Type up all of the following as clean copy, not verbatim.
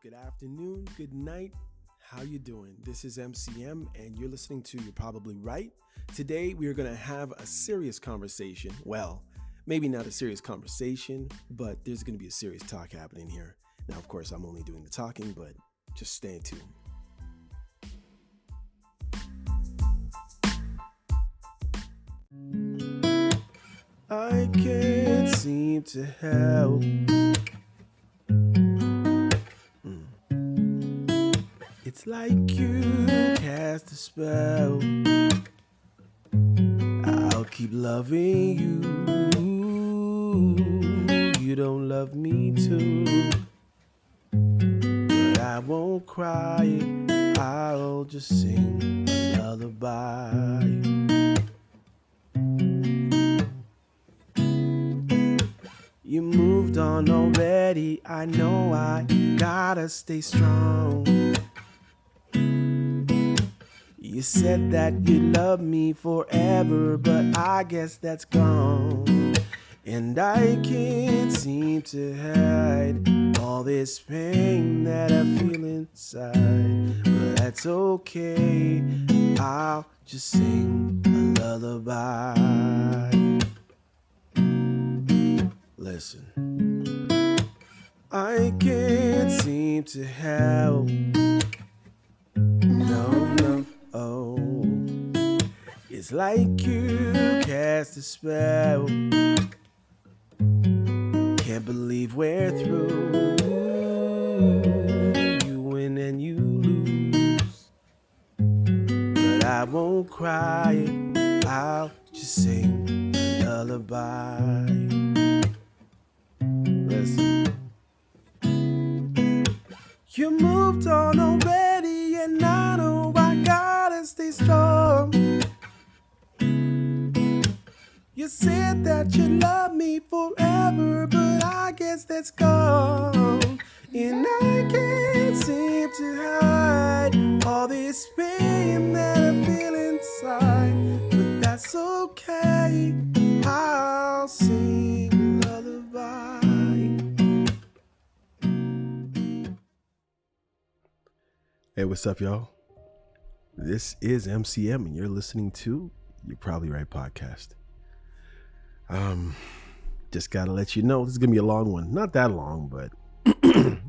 good afternoon, good night. How you doing? This is MCM and you're listening to You're Probably Right. Today we are going to have a serious conversation. Well, maybe not a serious conversation, but there's going to be a serious talk happening here. Now, of course, I'm only doing the talking, but just stay tuned. I can't seem to help. It's like you cast a spell. I'll keep loving you. You don't love me too. But I won't cry. I'll just sing a lullaby. You moved on already. I know I gotta stay strong. You said that you'd love me forever, but I guess that's gone. And I can't seem to hide all this pain that I feel inside. But that's okay, I'll just sing a lullaby. Listen, I can't seem to help. No. Oh, it's like you cast a spell. Can't believe we're through. You win and you lose. But I won't cry. I'll just sing a lullaby. Listen. You moved on already and I know I gotta stay strong. You said that you love me forever, but I guess that's gone. And I can't seem to hide all this pain that I feel inside. But that's okay, I'll sing a lullaby. Hey, what's up, y'all? This is MCM, and you're listening to You're Probably Right podcast. Just gotta let you know, this is gonna be a long one. Not that long, but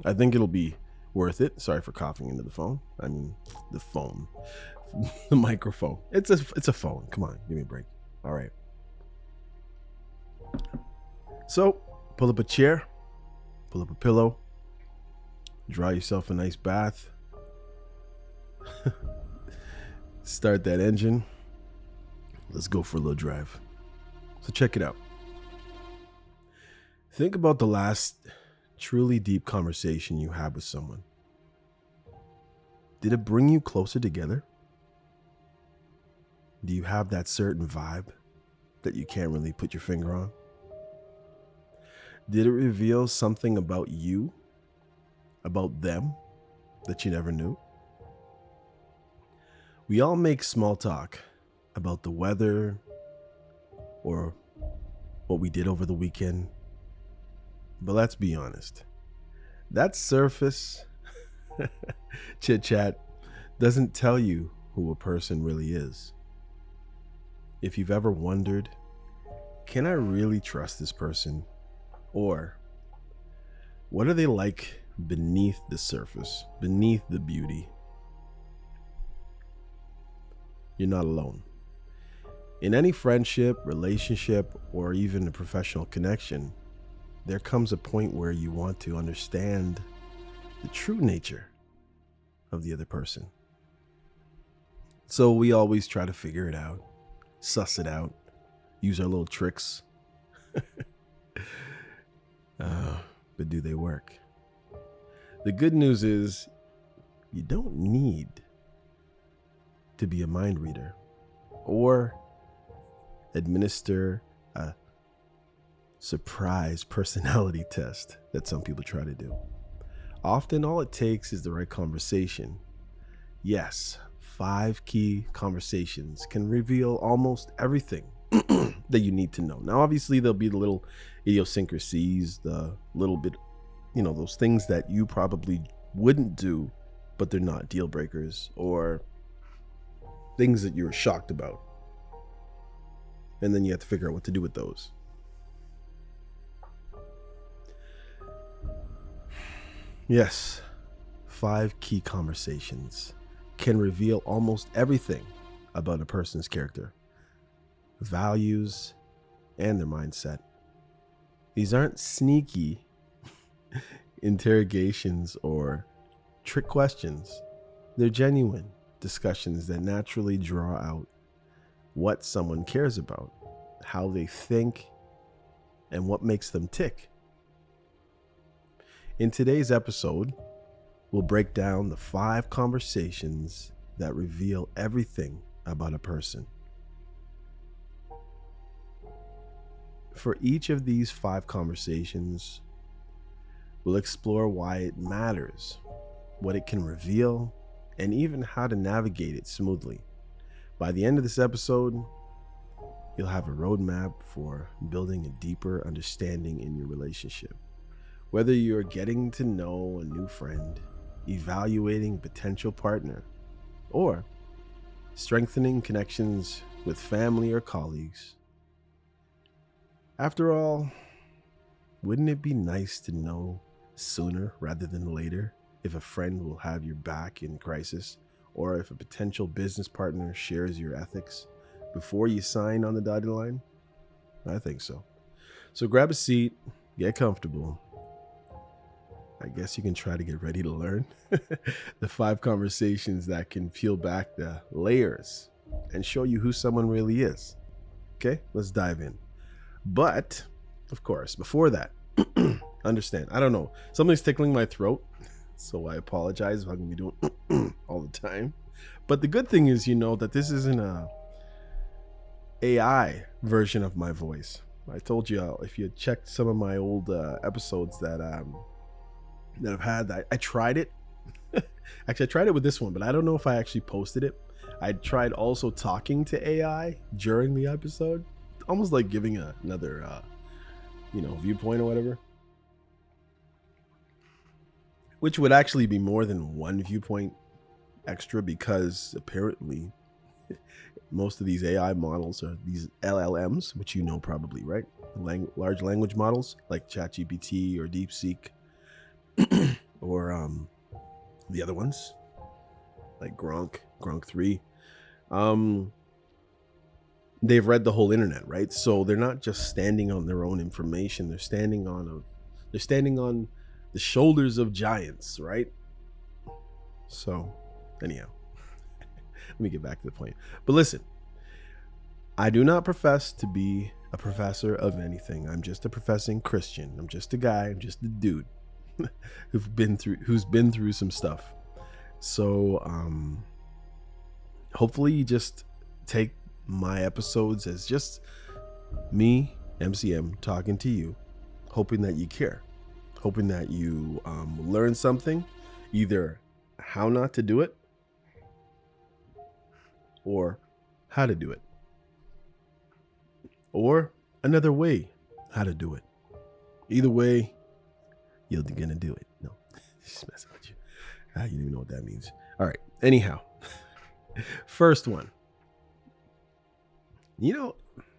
I think it'll be worth it. Sorry for coughing into the phone. I mean, the phone, the microphone. It's a phone. Come on, give me a break. All right. So, pull up a chair, pull up a pillow, draw yourself a nice bath. Start that engine. Let's go for a little drive. So check it out. Think about the last truly deep conversation you had with someone. Did it bring you closer together? Do you have that certain vibe that you can't really put your finger on? Did it reveal something about you, about them, that you never knew? We all make small talk about the weather or what we did over the weekend. But let's be honest, that surface chit chat doesn't tell you who a person really is. If you've ever wondered, can I really trust this person? Or what are they like beneath the surface, beneath the beauty? You're not alone. In any friendship, relationship, or even a professional connection, there comes a point where you want to understand the true nature of the other person. So we always try to figure it out, suss it out, use our little tricks. But do they work? The good news is you don't need to be a mind reader or administer a surprise personality test that some people try to do. Often all it takes is the right conversation. Yes, 5 key conversations can reveal almost everything that you need to know. Now, obviously, there'll be the little idiosyncrasies, the little bit, those things that you probably wouldn't do, but they're not deal breakers, or things that you're shocked about. And then you have to figure out what to do with those. Yes, 5 key conversations can reveal almost everything about a person's character, values, and their mindset. These aren't sneaky interrogations or trick questions. They're genuine discussions that naturally draw out what someone cares about, how they think, and what makes them tick. In today's episode, we'll break down the 5 conversations that reveal everything about a person. For each of these 5 conversations, we'll explore why it matters, what it can reveal, and even how to navigate it smoothly. By the end of this episode, you'll have a roadmap for building a deeper understanding in your relationship. Whether you're getting to know a new friend, evaluating a potential partner, or strengthening connections with family or colleagues. After all, wouldn't it be nice to know sooner rather than later if a friend will have your back in crisis, or if a potential business partner shares your ethics before you sign on the dotted line? I think so. So grab a seat, get comfortable. I guess you can try to get ready to learn the 5 conversations that can peel back the layers and show you who someone really is. Okay, let's dive in. But, of course, before that, understand, I don't know, something's tickling my throat, so I apologize if I'm going to be doing all the time. But the good thing is, that this isn't a AI version of my voice. I told you, if you checked some of my old episodes that I've had, I tried it. Actually, I tried it with this one, but I don't know if I actually posted it. I tried also talking to AI during the episode, almost like giving another, viewpoint or whatever, which would actually be more than one viewpoint extra, because apparently most of these AI models are these LLMs, which you know probably, right? Large language models like ChatGPT or DeepSeek, or the other ones like Gronk 3. They've read the whole internet, right? So they're not just standing on their own information. They're standing on the shoulders of giants, right? So anyhow, let me get back to the point. But listen, I do not profess to be a professor of anything. I'm just a professing Christian. I'm just a guy. I'm just a dude who's been through some stuff. So hopefully you just take my episodes as just me, MCM, talking to you, hoping that you care, hoping that you learn something, either how not to do it or how to do it, or another way how to do it. Either way, you're gonna do it. No, just messing with you. You don't even know what that means. All right. Anyhow, first one.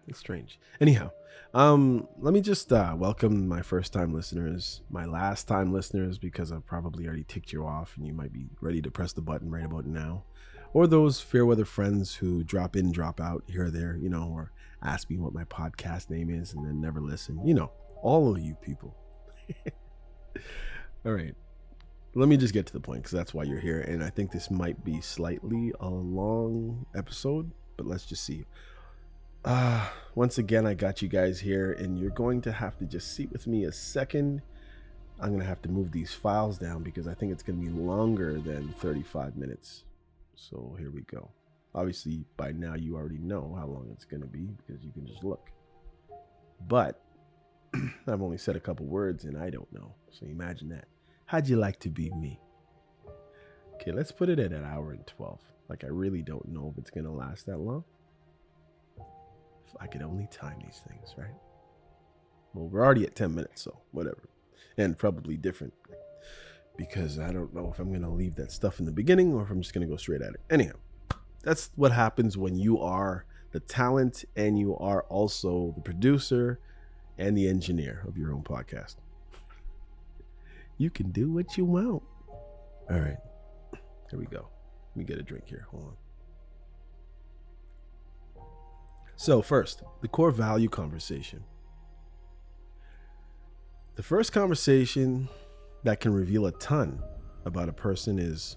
It's strange. Anyhow, let me just welcome my first-time listeners, my last-time listeners, because I've probably already ticked you off, and you might be ready to press the button right about now, or those fair weather friends who drop in, drop out here or there, or ask me what my podcast name is and then never listen. All of you people. All right. Let me just get to the point, because that's why you're here, and I think this might be slightly a long episode, but let's just see. Once again, I got you guys here, and you're going to have to just sit with me a second. I'm going to have to move these files down because I think it's going to be longer than 35 minutes. So here we go. Obviously, by now you already know how long it's going to be because you can just look. But I've only said a couple words and I don't know. So imagine that. How'd you like to be me? Okay, let's put it at 1 hour and 12. Like, I really don't know if it's going to last that long. If I could only time these things, right? Well, we're already at 10 minutes, so whatever. And probably different. because I don't know if I'm going to leave that stuff in the beginning or if I'm just going to go straight at it. Anyhow, that's what happens when you are the talent and you are also the producer and the engineer of your own podcast. You can do what you want. All right, here we go. Let me get a drink here. Hold on. So first, the core value conversation. The first conversation that can reveal a ton about a person is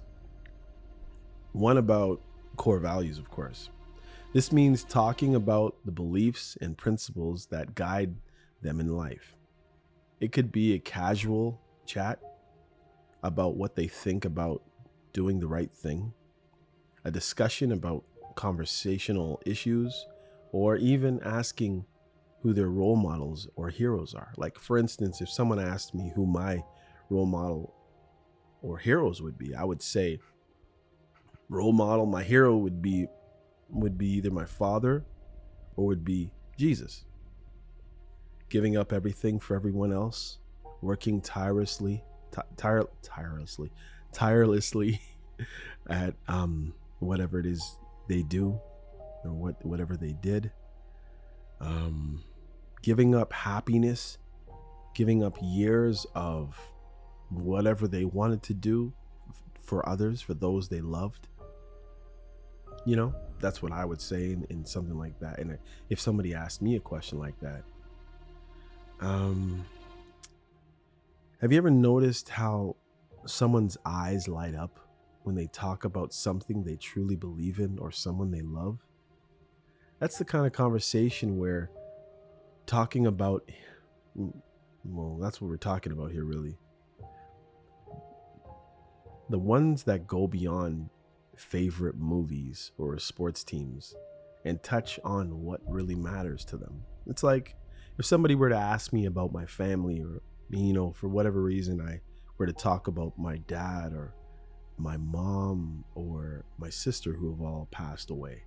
one about core values, of course. This means talking about the beliefs and principles that guide them in life. It could be a casual chat about what they think about doing the right thing, a discussion about conversational issues, or even asking who their role models or heroes are. Like, for instance, if someone asked me who my role model or heroes would be, I would say role model, my hero would be either my father or would be Jesus. Giving up everything for everyone else, working tirelessly at whatever it is they do or whatever they did. Giving up happiness, giving up years of whatever they wanted to do for others, for those they loved. You know, that's what I would say in something like that. And if somebody asked me a question like that, have you ever noticed how someone's eyes light up when they talk about something they truly believe in or someone they love? That's the kind of conversation where talking about, well, that's what we're talking about here, really. The ones that go beyond favorite movies or sports teams and touch on what really matters to them. It's like if somebody were to ask me about my family, or, you know, for whatever reason I were to talk about my dad or my mom or my sister who have all passed away.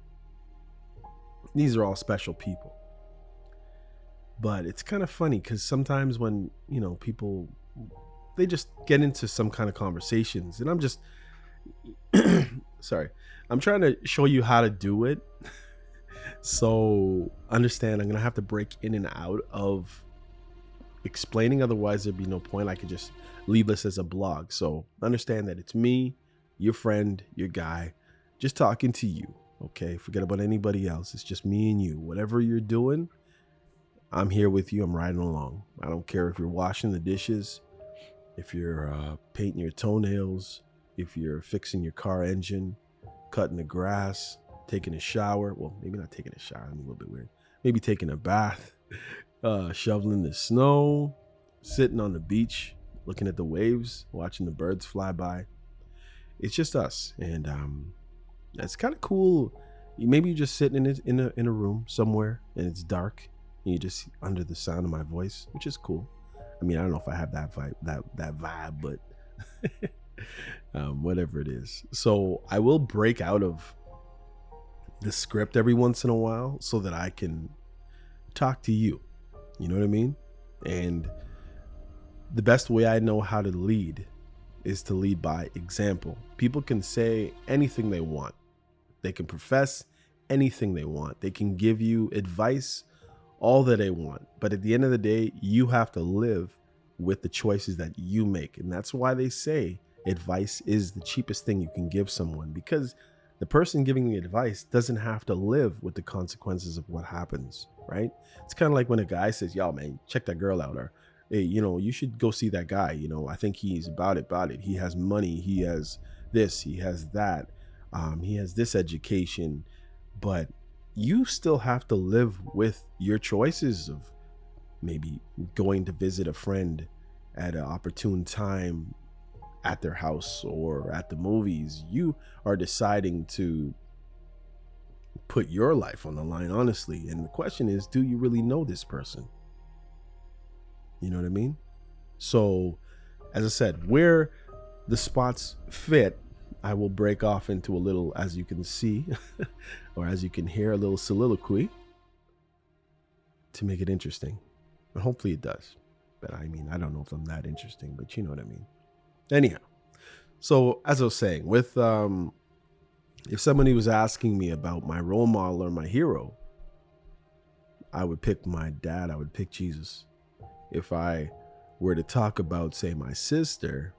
These are all special people. But it's kind of funny because sometimes when, you know, people, they just get into some kind of conversations and I'm just, sorry, I'm trying to show you how to do it. So understand, I'm going to have to break in and out of explaining. Otherwise, there'd be no point. I could just leave this as a blog. So understand that it's me, your friend, your guy, just talking to you. Okay. Forget about anybody else. It's just me and you. Whatever you're doing, I'm here with you. I'm riding along. I don't care if you're washing the dishes, if you're painting your toenails, if you're fixing your car engine, cutting the grass, taking a shower. Well, maybe not taking a shower. I'm a little bit weird. Maybe taking a bath, shoveling the snow, sitting on the beach, looking at the waves, watching the birds fly by. It's just us. And it's kind of cool. Maybe you're just sitting in a room somewhere and it's dark. And you're just under the sound of my voice, which is cool. I mean, I don't know if I have that vibe, but whatever it is. So I will break out of the script every once in a while so that I can talk to you. You know what I mean? And the best way I know how to lead is to lead by example. People can say anything they want. They can profess anything they want. They can give you advice all that they want. But at the end of the day, you have to live with the choices that you make. And that's why they say advice is the cheapest thing you can give someone, because the person giving the advice doesn't have to live with the consequences of what happens, right? It's kind of like when a guy says, yo, man, check that girl out, or hey, you know, you should go see that guy. You know, I think he's about it. He has money. He has this, he has that. He has this education, but you still have to live with your choices of maybe going to visit a friend at an opportune time at their house or at the movies. You are deciding to put your life on the line, honestly. And the question is, do you really know this person? You know what I mean? So, as I said, where the spots fit, I will break off into a little, as you can see, or as you can hear, a little soliloquy to make it interesting. And hopefully it does. But I mean, I don't know if I'm that interesting, but you know what I mean. Anyhow, so as I was saying, with if somebody was asking me about my role model or my hero, I would pick my dad. I would pick Jesus. If I were to talk about, say, my sister,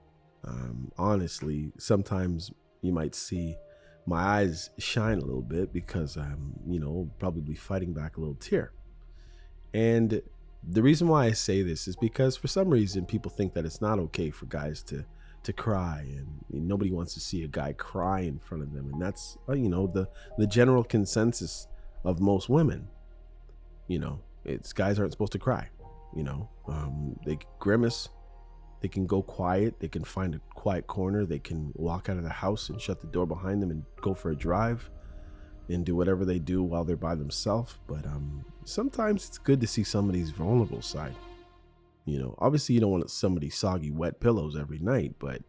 honestly, sometimes you might see my eyes shine a little bit because I'm, probably fighting back a little tear. And the reason why I say this is because for some reason people think that it's not okay for guys to cry, and nobody wants to see a guy cry in front of them, and that's the general consensus of most women. It's guys aren't supposed to cry. They grimace, they can go quiet, they can find a quiet corner, they can walk out of the house and shut the door behind them and go for a drive and do whatever they do while they're by themselves. But sometimes it's good to see somebody's vulnerable side. Obviously you don't want somebody soggy wet pillows every night, but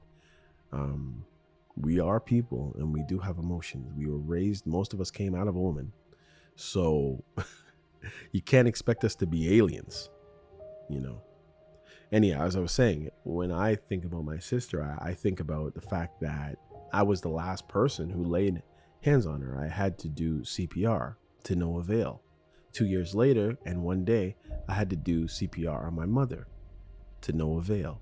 we are people and we do have emotions. We were raised, most of us came out of a woman, so you can't expect us to be aliens. Anyhow, as I was saying, when I think about my sister, I think about the fact that I was the last person who laid hands on her. I had to do CPR to no avail. 2 years later, and one day, I had to do CPR on my mother to no avail.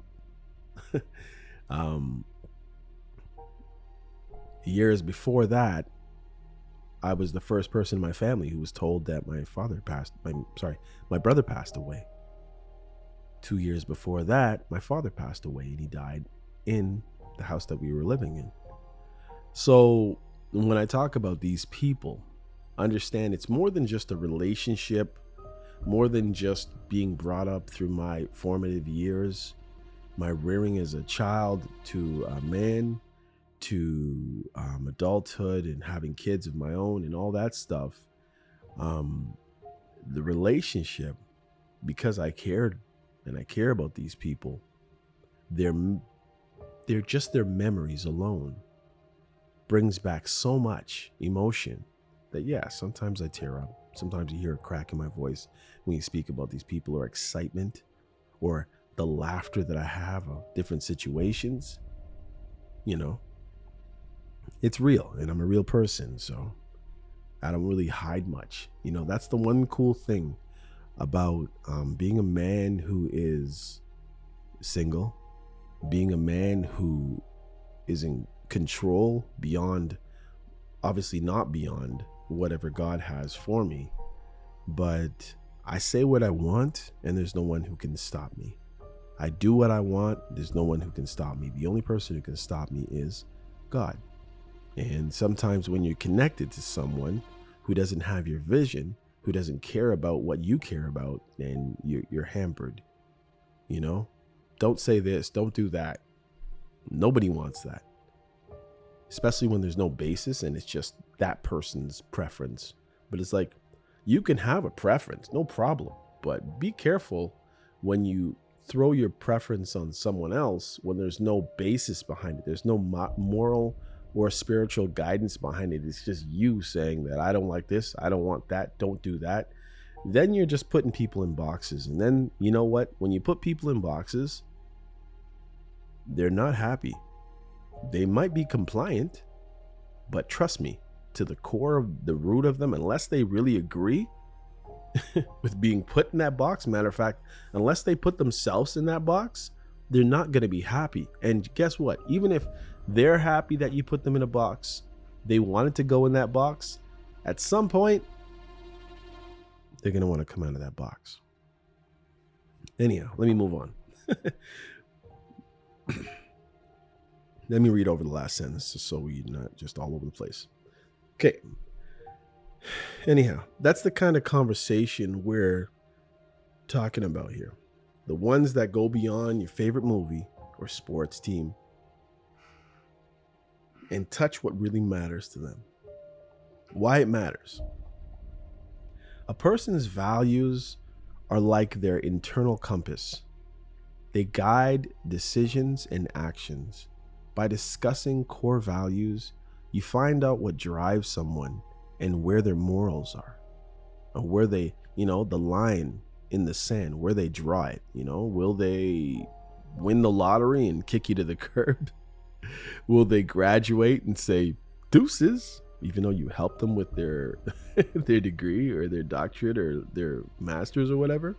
Years before that, I was the first person in my family who was told that my brother passed away. 2 years before that, my father passed away, and he died in the house that we were living in. So when I talk about these people, understand it's more than just a relationship, more than just being brought up through my formative years, my rearing as a child to a man, to adulthood and having kids of my own and all that stuff. The relationship, because I cared and I care about these people, they're just their memories alone brings back so much emotion that, yeah, sometimes I tear up. Sometimes you hear a crack in my voice when you speak about these people, or excitement, or the laughter that I have of different situations. It's real, and I'm a real person, so I don't really hide much. That's the one cool thing about being a man who is single, being a man who is in control beyond, obviously not beyond whatever God has for me, but I say what I want and there's no one who can stop me. I do what I want, there's no one who can stop me. The only person who can stop me is God. And sometimes when you're connected to someone who doesn't have your vision, who doesn't care about what you care about, then you're hampered. Don't say this, don't do that. Nobody wants that, especially when there's no basis and it's just that person's preference. But it's like, you can have a preference, no problem, but be careful when you throw your preference on someone else when there's no basis behind it. There's no moral or spiritual guidance behind it. It's just you saying that I don't like this, I don't want that, don't do that. Then you're just putting people in boxes. And then, you know what? When you put people in boxes, they're not happy. They might be compliant, but trust me, to the core of the root of them, unless they really agree with being put in that box, matter of fact, unless they put themselves in that box, they're not going to be happy. And guess what? Even if they're happy that you put them in a box, they wanted to go in that box, at some point, they're going to want to come out of that box. Anyhow, let me move on. Let me read over the last sentence just so we're not just all over the place. Okay. Anyhow, that's the kind of conversation we're talking about here. The ones that go beyond your favorite movie or sports team and touch what really matters to them. Why it matters. A person's values are like their internal compass. They guide decisions and actions. By discussing core values, you find out what drives someone and where their morals are, and where they, the line in the sand, where they draw it. Will they win the lottery and kick you to the curb? Will they graduate and say deuces, even though you helped them with their their degree or their doctorate or their master's or whatever?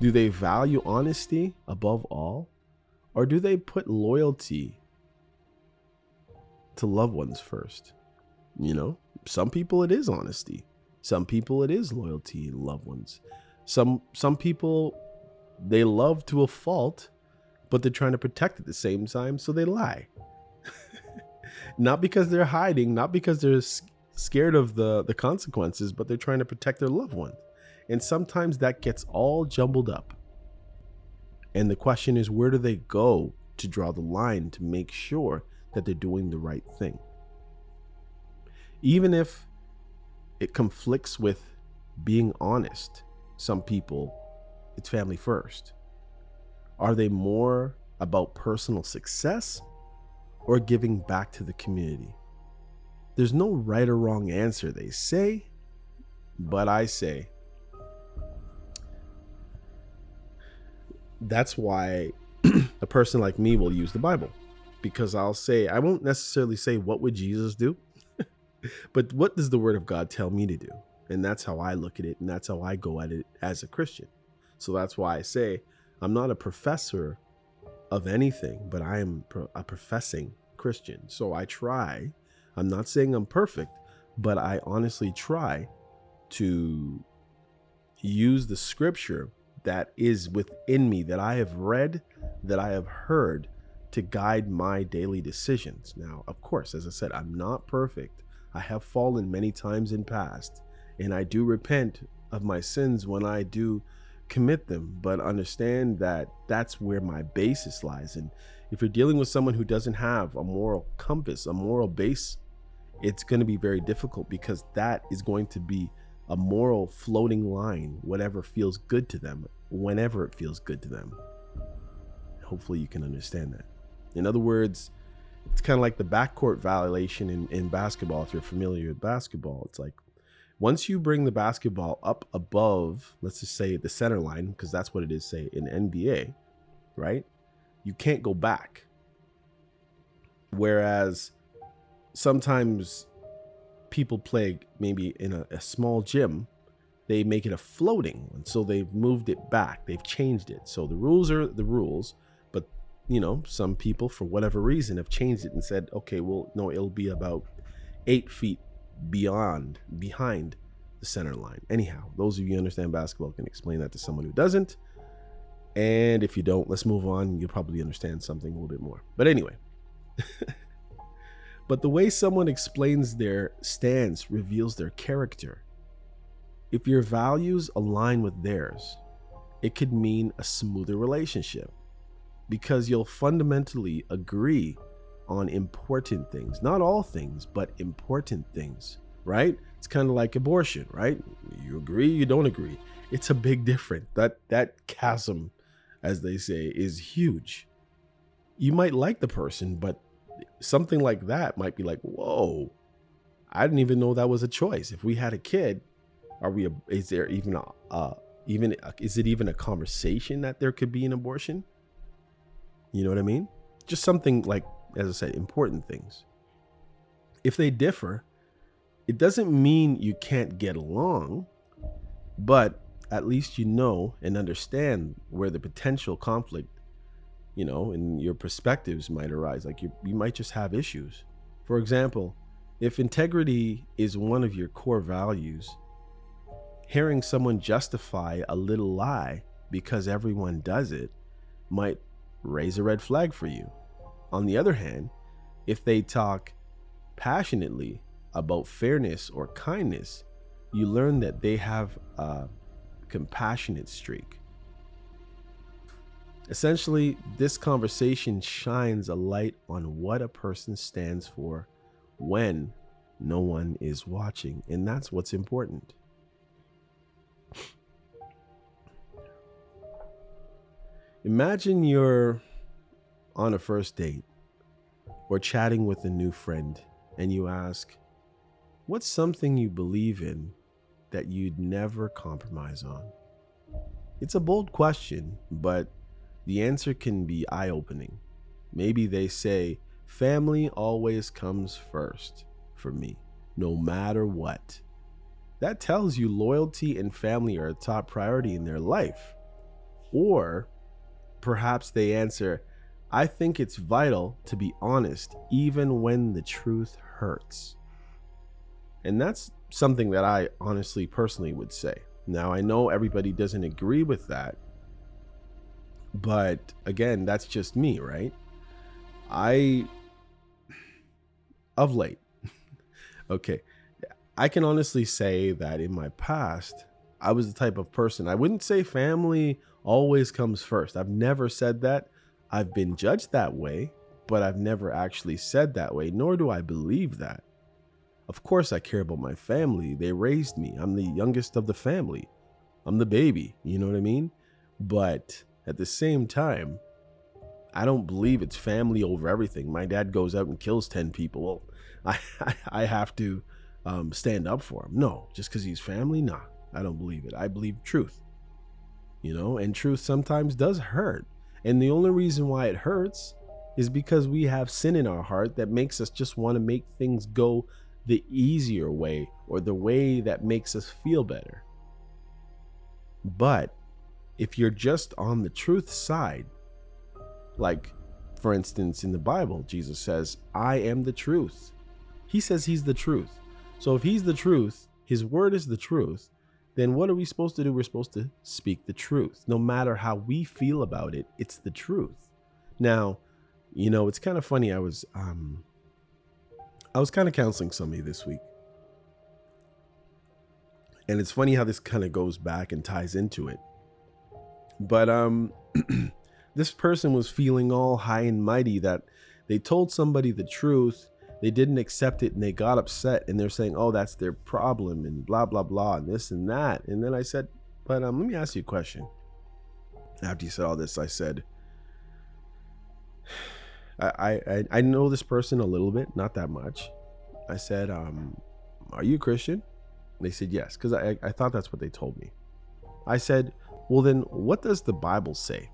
Do they value honesty above all? Or do they put loyalty to loved ones first? You know, some people it is honesty. Some people it is loyalty to loved ones. Some people, they love to a fault, but they're trying to protect at the same time, so they lie. Not because they're hiding, not because they're scared of the consequences, but they're trying to protect their loved ones. And sometimes that gets all jumbled up. And the question is, where do they go to draw the line to make sure that they're doing the right thing? Even if it conflicts with being honest, some people, it's family first. Are they more about personal success or giving back to the community? There's no right or wrong answer, they say, but I say that's why a person like me will use the Bible, because I'll say, I won't necessarily say what would Jesus do, but what does the word of God tell me to do? And that's how I look at it, and that's how I go at it as a Christian. So that's why I say I'm not a professor of anything, but I am a professing Christian. So I try, I'm not saying I'm perfect, but I honestly try to use the scripture that is within me, that I have read, that I have heard, to guide my daily decisions. Now, of course, as I said, I'm not perfect. I have fallen many times in past, and I do repent of my sins when I do commit them, but understand that that's where my basis lies. And if you're dealing with someone who doesn't have a moral compass, a moral base, it's going to be very difficult, because that is going to be a moral floating line, whatever feels good to them, whenever it feels good to them. Hopefully you can understand that. In other words, it's kind of like the backcourt violation in basketball. If you're familiar with basketball, it's like once you bring the basketball up above, let's just say the center line, because that's what it is, say in NBA, right? You can't go back. Whereas sometimes people play maybe in a small gym, they make it a floating one. So they've moved it back. They've changed it. So the rules are the rules, but you know, some people for whatever reason have changed it and said, okay, well, no, it'll be about 8 feet behind the center line. Anyhow, those of you who understand basketball can explain that to someone who doesn't. And if you don't, let's move on. You'll probably understand something a little bit more. But anyway, but the way someone explains their stance reveals their character. If your values align with theirs, it could mean a smoother relationship, because you'll fundamentally agree on important things. Not all things, but important things, right? It's kind of like abortion, right? You agree, you don't agree. It's a big difference. That chasm, as they say, is huge. You might like the person, but something like that might be like, whoa, I didn't even know that was a choice. If we had a kid, is there even is it even a conversation that there could be an abortion? You know what I mean? Just something like, as I said, important things. If they differ, it doesn't mean you can't get along, but at least you know and understand where the potential conflict, you know, and your perspectives might arise. Like you might just have issues. For example, if integrity is one of your core values, hearing someone justify a little lie because everyone does it might raise a red flag for you. On the other hand, if they talk passionately about fairness or kindness, you learn that they have a compassionate streak. Essentially, this conversation shines a light on what a person stands for when no one is watching, and that's what's important. Imagine you're on a first date or chatting with a new friend, and you ask, what's something you believe in that you'd never compromise on? It's a bold question, but the answer can be eye-opening. Maybe they say, family always comes first for me, no matter what. That tells you loyalty and family are a top priority in their life. Or perhaps they answer, I think it's vital to be honest, even when the truth hurts. And that's something that I honestly, personally would say. Now, I know everybody doesn't agree with that, but again, that's just me, right? Of late, okay, I can honestly say that in my past, I was the type of person, I wouldn't say family always comes first. I've never said that. I've been judged that way, but I've never actually said that way, nor do I believe that. Of course, I care about my family. They raised me. I'm the youngest of the family. I'm the baby, you know what I mean? But at the same time, I don't believe it's family over everything. My dad goes out and kills 10 people. Well, I have to stand up for him. No, just because he's family? Nah, I don't believe it. I believe truth, and truth sometimes does hurt. And the only reason why it hurts is because we have sin in our heart that makes us just want to make things go the easier way or the way that makes us feel better. But if you're just on the truth side, like for instance in the Bible, Jesus says, I am the truth. He says he's the truth. So if he's the truth, his word is the truth, then what are we supposed to do? We're supposed to speak the truth. No matter how we feel about it, it's the truth. Now, it's kind of funny. I was kind of counseling somebody this week. And it's funny how this kind of goes back and ties into it. But this person was feeling all high and mighty that they told somebody the truth, they didn't accept it, and they got upset, and they're saying, oh, that's their problem, and blah, blah, blah, and this and that. And then I said, but let me ask you a question. After you said all this, I said, I know this person a little bit, not that much. I said, are you a Christian? They said yes, because I thought that's what they told me. I said, well, then what does the Bible say?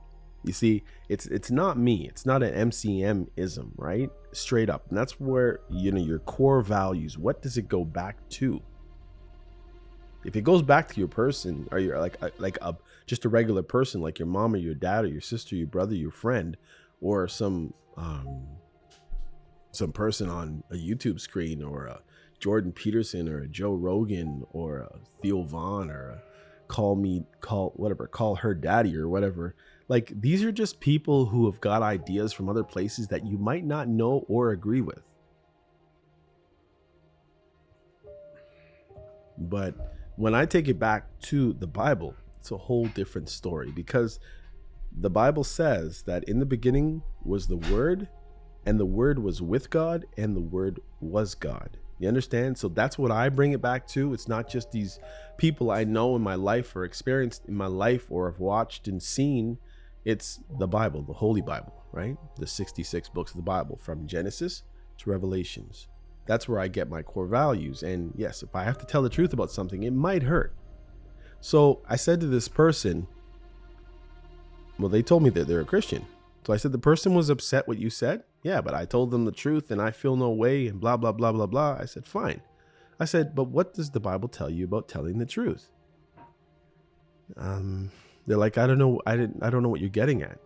You see, it's not me. It's not an MCM-ism, right? Straight up. And that's where, your core values, what does it go back to? If it goes back to your person, or you're just a regular person, like your mom or your dad or your sister, your brother, your friend, or some person on a YouTube screen, or a Jordan Peterson, or a Joe Rogan, or a Theo Vaughn, or a call her daddy, or whatever. Like, these are just people who have got ideas from other places that you might not know or agree with. But when I take it back to the Bible, it's a whole different story, because the Bible says that in the beginning was the Word, and the Word was with God, and the Word was God. You understand? So that's what I bring it back to. It's not just these people I know in my life or experienced in my life or have watched and seen. It's the Bible, the Holy Bible, right? The 66 books of the Bible, from Genesis to Revelations. That's where I get my core values. And yes, if I have to tell the truth about something, it might hurt. So I said to this person, well, they told me that they're a Christian. So I said, the person was upset what you said? Yeah, but I told them the truth and I feel no way and blah, blah, blah, blah, blah. I said, fine. I said, but what does the Bible tell you about telling the truth? They're like, I don't know. I don't know what you're getting at.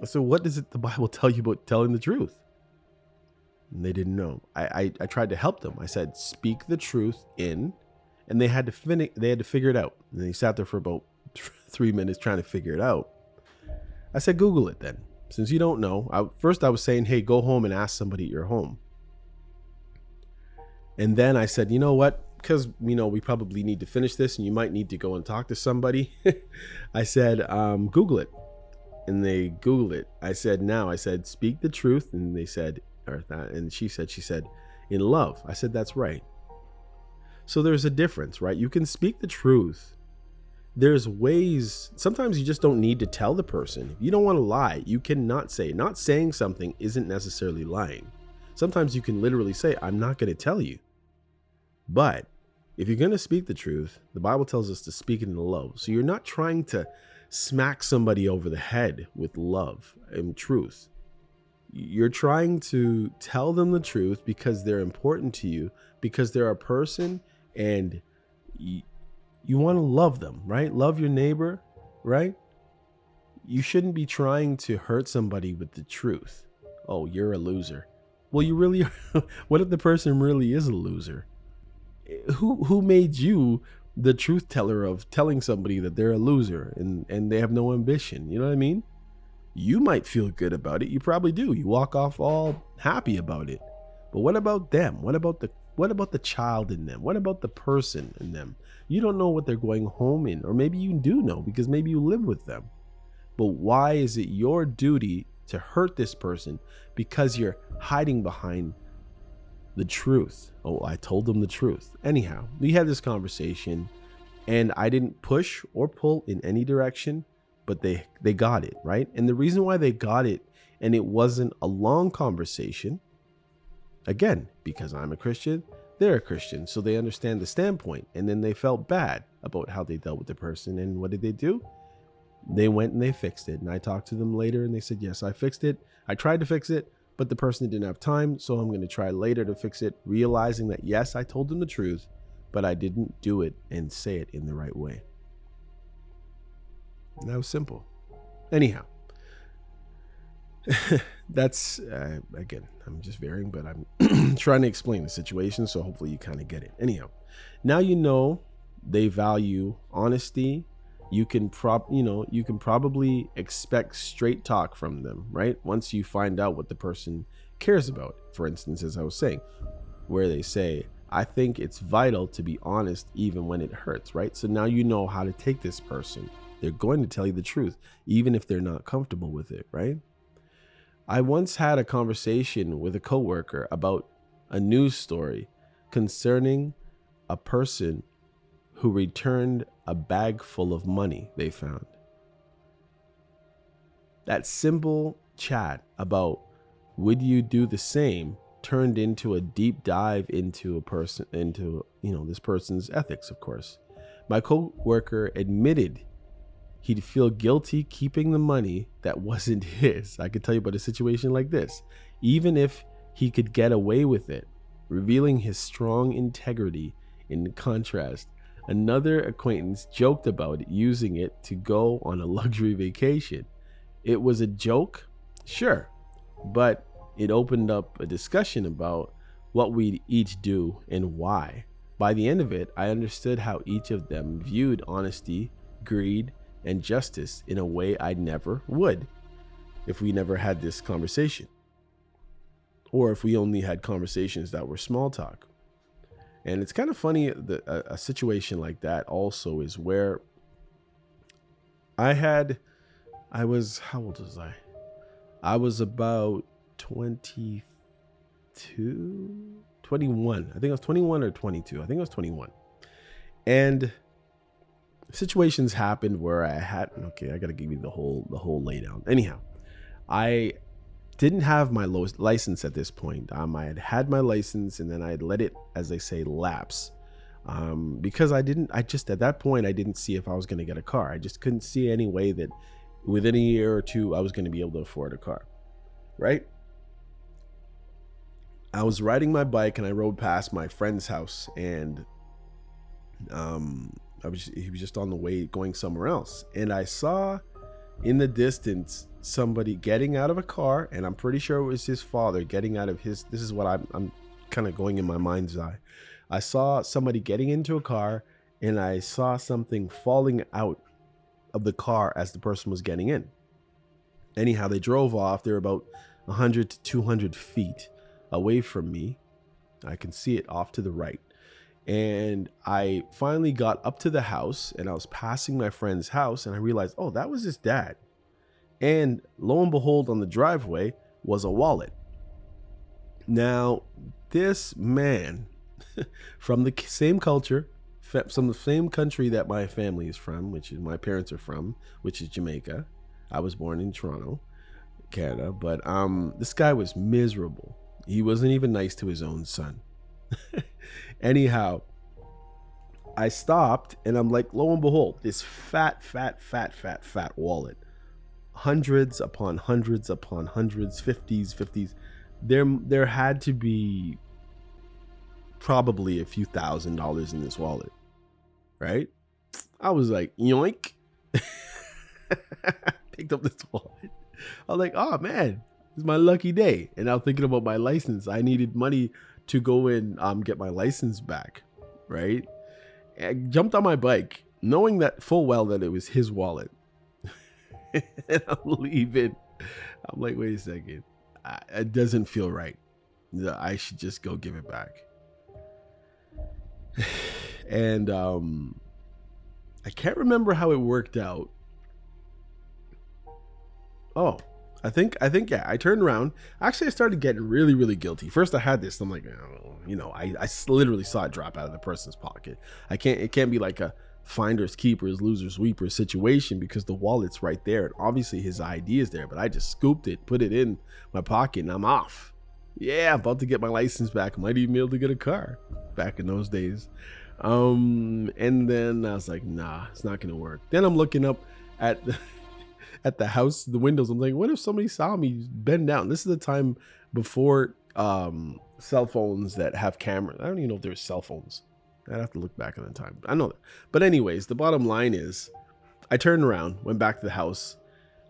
I said, what does the Bible tell you about telling the truth? And they didn't know. I tried to help them. I said, speak the truth and they had to figure it out. And they sat there for about 3 minutes trying to figure it out. I said, Google it then. Since you don't know, first I was saying, hey, go home and ask somebody at your home. And then I said, you know what? Because, we probably need to finish this and you might need to go and talk to somebody. I said, Google it. And they Googled it. I said, speak the truth. And they said, and she said, in love. I said, that's right. So there's a difference, right? You can speak the truth. There's ways, sometimes you just don't need to tell the person. If you don't want to lie, you cannot say. Not saying something isn't necessarily lying. Sometimes you can literally say, I'm not going to tell you. But if you're going to speak the truth, the Bible tells us to speak it in love. So you're not trying to smack somebody over the head with love and truth. You're trying to tell them the truth because they're important to you, because they're a person, and you want to love them, right? Love your neighbor, right? You shouldn't be trying to hurt somebody with the truth. Oh, you're a loser. Well, you really are. What if the person really is a loser? Who made you the truth teller of telling somebody that they're a loser and they have no ambition? You know what I mean? You might feel good about it. You probably do. You walk off all happy about it. But what about them? What about the child in them? What about the person in them? You don't know what they're going home in, or maybe you do know because maybe you live with them. But why is it your duty to hurt this person because you're hiding behind the truth? Oh, I told them the truth. Anyhow, we had this conversation and I didn't push or pull in any direction, but they got it, right? And the reason why they got it, and it wasn't a long conversation, again, because I'm a Christian, they're a Christian, so they understand the standpoint. And then they felt bad about how they dealt with the person. And what did they do? They went and they fixed it. And I talked to them later and they said, yes, I fixed it. I tried to fix it, but the person didn't have time. So I'm going to try later to fix it, realizing that, yes, I told them the truth, but I didn't do it and say it in the right way. And that was simple. Anyhow, that's, again, I'm just varying, but I'm trying to explain the situation. So hopefully you kind of get it. Anyhow, now you know they value honesty. You can probably expect straight talk from them, right? Once you find out what the person cares about. For instance, as I was saying, where they say, I think it's vital to be honest even when it hurts, right? So now you know how to take this person. They're going to tell you the truth, even if they're not comfortable with it, right? I once had a conversation with a coworker about a news story concerning a person who returned a bag full of money they found. That simple chat about would you do the same turned into a deep dive into this person's ethics, of course. My coworker admitted he'd feel guilty keeping the money that wasn't his. I could tell you about a situation like this. Even if he could get away with it, revealing his strong integrity. In contrast, another acquaintance joked about using it to go on a luxury vacation. It was a joke, sure, but it opened up a discussion about what we'd each do and why. By the end of it, I understood how each of them viewed honesty, greed, and justice in a way I never would if we never had this conversation, or if we only had conversations that were small talk. And it's kind of funny that a situation like that also is where how old was I? I was about 21. I think I was 21 or 22. I think I was 21. And situations happened where I got to give you the whole laydown. Anyhow, I didn't have my license at this point. I had my license and then I had let it, as they say, lapse. Because at that point, I didn't see if I was going to get a car. I just couldn't see any way that within a year or two, I was going to be able to afford a car, right? I was riding my bike and I rode past my friend's house, and he was just on the way going somewhere else, and I saw in the distance somebody getting out of a car, and I'm pretty sure it was his father getting out of his. This is what I'm kind of going in my mind's eye. I saw somebody getting into a car, and I saw something falling out of the car as the person was getting in. Anyhow, they drove off. They're about 100 to 200 feet away from me. I can see it off to the right. And I finally got up to the house, and I was passing my friend's house, and I realized, oh, that was his dad. And lo and behold, on the driveway was a wallet. Now, this man from the same culture, from the same country that my family is from, which is my parents are from, which is Jamaica. I was born in Toronto, Canada, but this guy was miserable. He wasn't even nice to his own son. Anyhow, I stopped and I'm like, lo and behold, this fat wallet. Hundreds upon hundreds upon hundreds, 50s. There had to be probably a few $1,000s in this wallet, right? I was like, yoink. Picked up this wallet. I was like, oh man, it's my lucky day. And I was thinking about my license. I needed money to go and get my license back, right? I jumped on my bike, knowing that full well that it was his wallet. And I'm leaving. I'm like, wait a second. It doesn't feel right. I should just go give it back. And I can't remember how it worked out. Oh, I think yeah. I turned around. Actually, I started getting really guilty. First, I had this. I'm like, oh, I literally saw it drop out of the person's pocket. It can't be like a finders keepers, losers weepers situation because the wallet's right there and obviously his ID is there. But I just scooped it, put it in my pocket, and I'm off. Yeah, about to get my license back. Might even be able to get a car back in those days. And then I was like, nah, it's not gonna work. Then I'm looking up at at the house, the windows. I'm like, what if somebody saw me bend down? This is the time before cell phones that have cameras. I don't even know if there's cell phones. I'd have to look back on the time. I know that. But anyways, the bottom line is I turned around, went back to the house,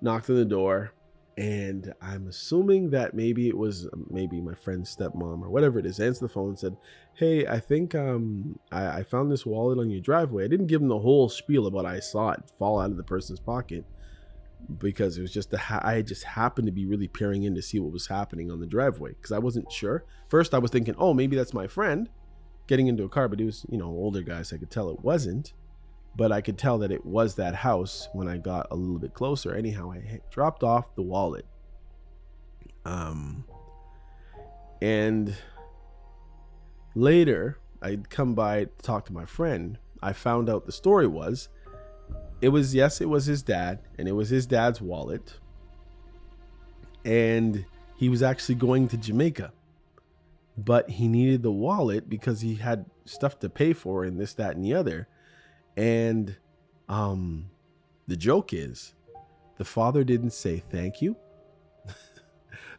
knocked on the door, and I'm assuming that maybe it was my friend's stepmom or whatever it is, answered the phone and said, hey, I think I found this wallet on your driveway. I didn't give him the whole spiel about I saw it fall out of the person's pocket because it was just I just happened to be really peering in to see what was happening on the driveway because I wasn't sure. First, I was thinking, oh, maybe that's my friend getting into a car, but it was, older guy, so I could tell it wasn't. But I could tell that it was that house when I got a little bit closer. Anyhow, I dropped off the wallet. And later, I'd come by to talk to my friend. I found out the story was, it was his dad, and it was his dad's wallet. And he was actually going to Jamaica. But he needed the wallet because he had stuff to pay for and this, that, and the other. And the joke is the father didn't say thank you.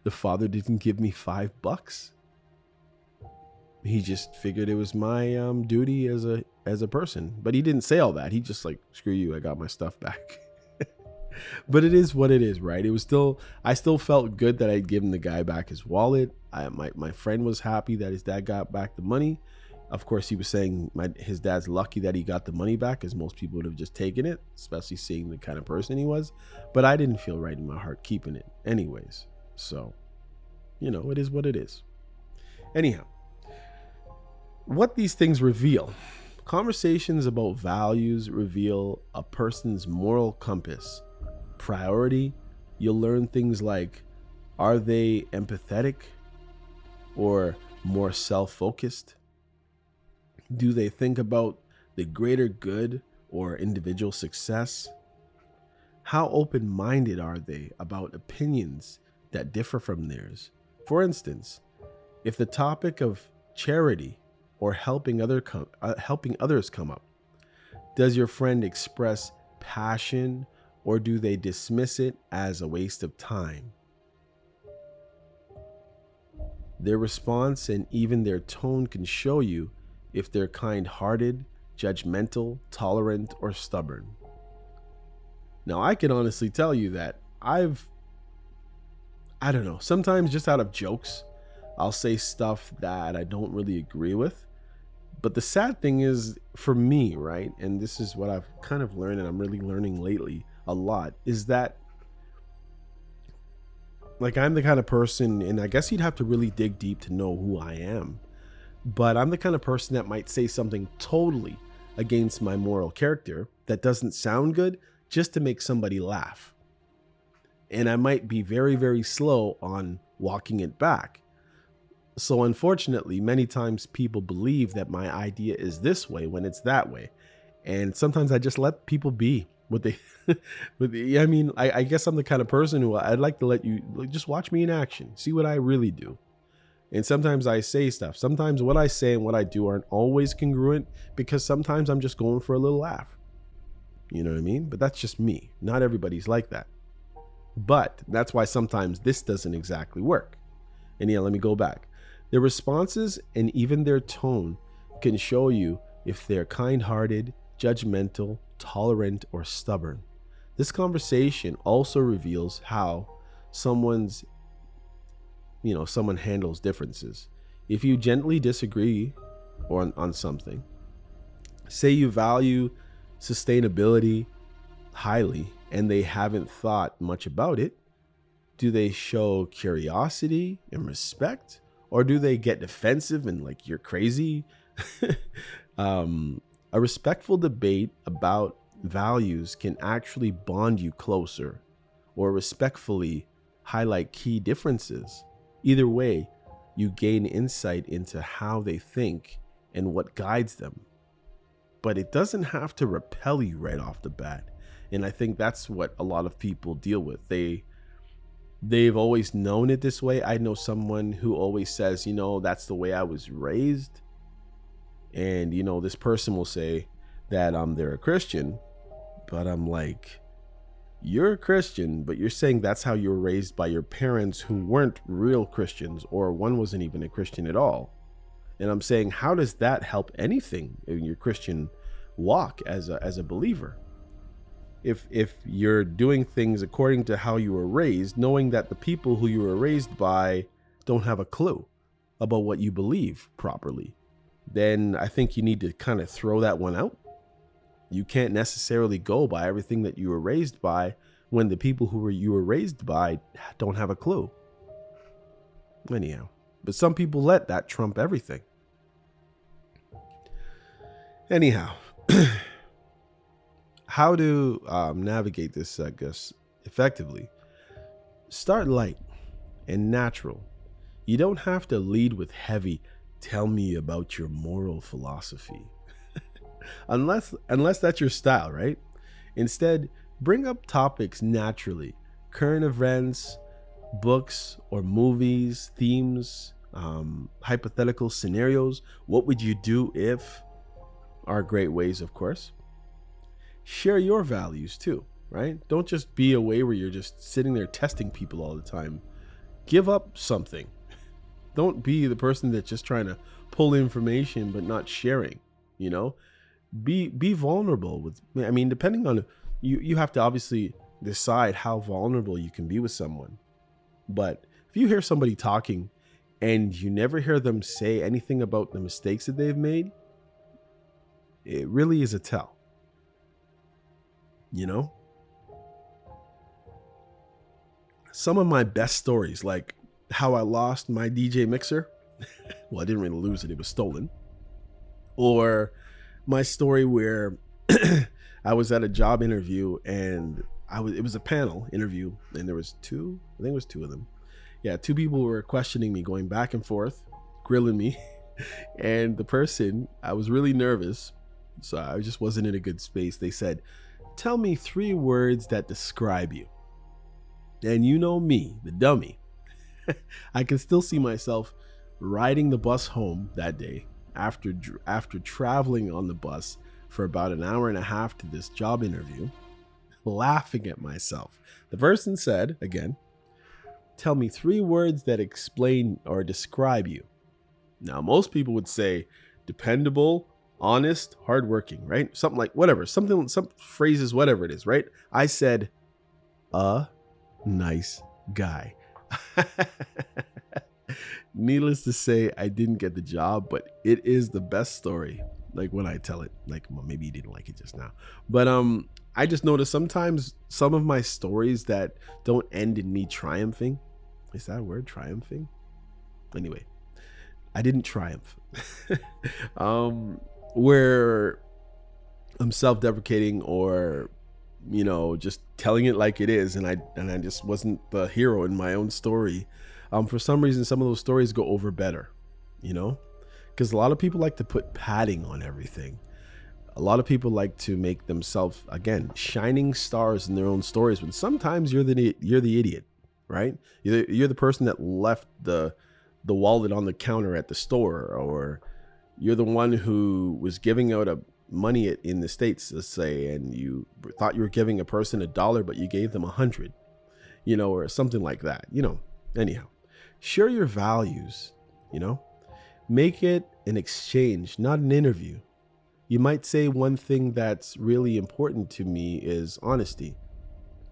The father didn't give me $5. He just figured it was my duty as a person. But he didn't say all that. He just like, screw you, I got my stuff back. But it is what it is, right? I still felt good that I'd given the guy back his wallet. My friend was happy that his dad got back the money. Of course, he was saying his dad's lucky that he got the money back, as most people would have just taken it, especially seeing the kind of person he was. But I didn't feel right in my heart keeping it anyways. So, it is what it is. Anyhow, what these things reveal. Conversations about values reveal a person's moral compass. Priority, you'll learn things like, are they empathetic or more self-focused? Do they think about the greater good or individual success? How open-minded are they about opinions that differ from theirs? For instance, if the topic of charity or helping others come up, does your friend express passion or do they dismiss it as a waste of time? Their response and even their tone can show you if they're kind-hearted, judgmental, tolerant, or stubborn. Now, I can honestly tell you that I don't know, sometimes just out of jokes, I'll say stuff that I don't really agree with. But the sad thing is, for me, right, and this is what I've kind of learned and I'm really learning lately a lot, is that like I'm the kind of person, and I guess you'd have to really dig deep to know who I am, but I'm the kind of person that might say something totally against my moral character that doesn't sound good just to make somebody laugh. And I might be very, very slow on walking it back. So unfortunately, many times people believe that my idea is this way when it's that way. And sometimes I just let people be what they, I guess I'm the kind of person who I'd like to let you just watch me in action, see what I really do. And sometimes I say stuff. Sometimes what I say and what I do aren't always congruent, because sometimes I'm just going for a little laugh. You know what I mean? But that's just me. Not everybody's like that. But that's why sometimes this doesn't exactly work. And yeah, let me go back. Their responses and even their tone can show you if they're kind-hearted, judgmental, tolerant, or stubborn. This conversation also reveals how someone handles differences. If you gently disagree on something, say you value sustainability highly and they haven't thought much about it, do they show curiosity and respect, or do they get defensive and like you're crazy? A respectful debate about values can actually bond you closer, or respectfully highlight key differences. Either way, you gain insight into how they think and what guides them. But it doesn't have to repel you right off the bat. And I think that's what a lot of people deal with. They've always known it this way. I know someone who always says, that's the way I was raised. And, this person will say that they're a Christian, but I'm like, you're a Christian, but you're saying that's how you were raised by your parents who weren't real Christians, or one wasn't even a Christian at all. And I'm saying, how does that help anything in your Christian walk as a believer? If you're doing things according to how you were raised, knowing that the people who you were raised by don't have a clue about what you believe properly, then I think you need to kind of throw that one out. You can't necessarily go by everything that you were raised by when the people you were raised by don't have a clue. Anyhow, but some people let that trump everything. Anyhow, how to navigate this, I guess, effectively. Start light and natural. You don't have to lead with heavy, tell me about your moral philosophy. unless that's your style, right? Instead, bring up topics naturally. Current events, books or movies, themes, hypothetical scenarios. What would you do if are great ways, of course. Share your values too, right? Don't just be a way where you're just sitting there testing people all the time. Give up something. Don't be the person that's just trying to pull information but not sharing, Be vulnerable with, depending on you have to obviously decide how vulnerable you can be with someone. But if you hear somebody talking and you never hear them say anything about the mistakes that they've made, it really is a tell. Some of my best stories, like how I lost my DJ mixer. Well, I didn't really lose it. It was stolen. Or my story where I was at a job interview and it was a panel interview and there was two of them. Yeah, two people were questioning me, going back and forth, grilling me. And the person, I was really nervous, so I just wasn't in a good space. They said, tell me 3 words that describe you. And you know me, the dummy. I can still see myself riding the bus home that day after traveling on the bus for about an hour and a half to this job interview, laughing at myself. The person said, again, tell me 3 words that explain or describe you. Now, most people would say dependable, honest, hardworking, right? Something like whatever, some phrases, whatever it is, right? I said, a nice guy. Needless to say, I didn't get the job, but it is the best story. Like when I tell it, well, maybe you didn't like it just now, but I just noticed sometimes some of my stories that don't end in me triumphing. Is that a word, triumphing? Anyway, I didn't triumph. Where I'm self-deprecating or just telling it like it is, and I just wasn't the hero in my own story. For some reason, some of those stories go over better, because a lot of people like to put padding on everything. A lot of people like to make themselves, again, shining stars in their own stories, when sometimes you're the idiot, right? You're the person that left the the wallet on the counter at the store, or you're the one who was giving out money in the States, let's say, and you thought you were giving a person $1, but you gave them 100, or something like that, anyhow, share your values, make it an exchange, not an interview. You might say, one thing that's really important to me is honesty.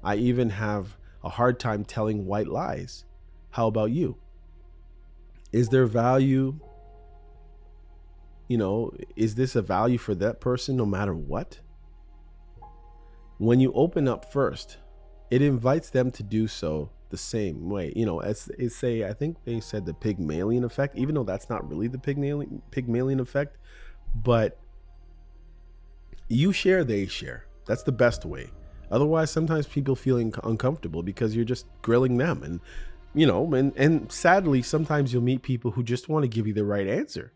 I even have a hard time telling white lies. How about you? Is there value? Is this a value for that person no matter what? When you open up first, it invites them to do so the same way. As say, I think they said the Pygmalion effect, even though that's not really the Pygmalion effect, but you share, they share. That's the best way. Otherwise, sometimes people feel uncomfortable because you're just grilling them. And, and sadly, sometimes you'll meet people who just want to give you the right answer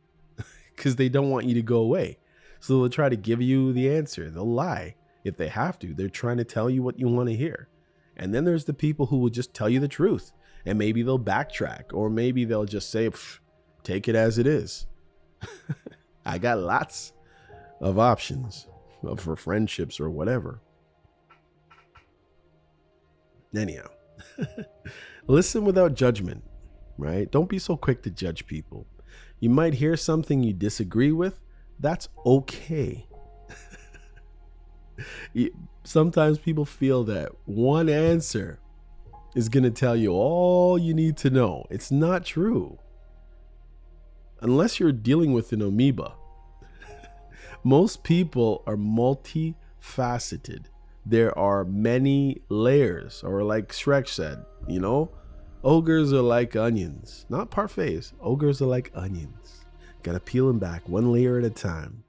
because they don't want you to go away. So they'll try to give you the answer. They'll lie if they have to. They're trying to tell you what you want to hear. And then there's the people who will just tell you the truth. And maybe they'll backtrack, or maybe they'll just say, take it as it is. I got lots of options for friendships or whatever. Anyhow, listen without judgment, right? Don't be so quick to judge people. You might hear something you disagree with. That's okay. Sometimes people feel that one answer is going to tell you all you need to know. It's not true. Unless you're dealing with an amoeba. Most people are multifaceted. There are many layers, or like Shrek said, ogres are like onions, not parfaits. Ogres are like onions. Gotta peel them back one layer at a time.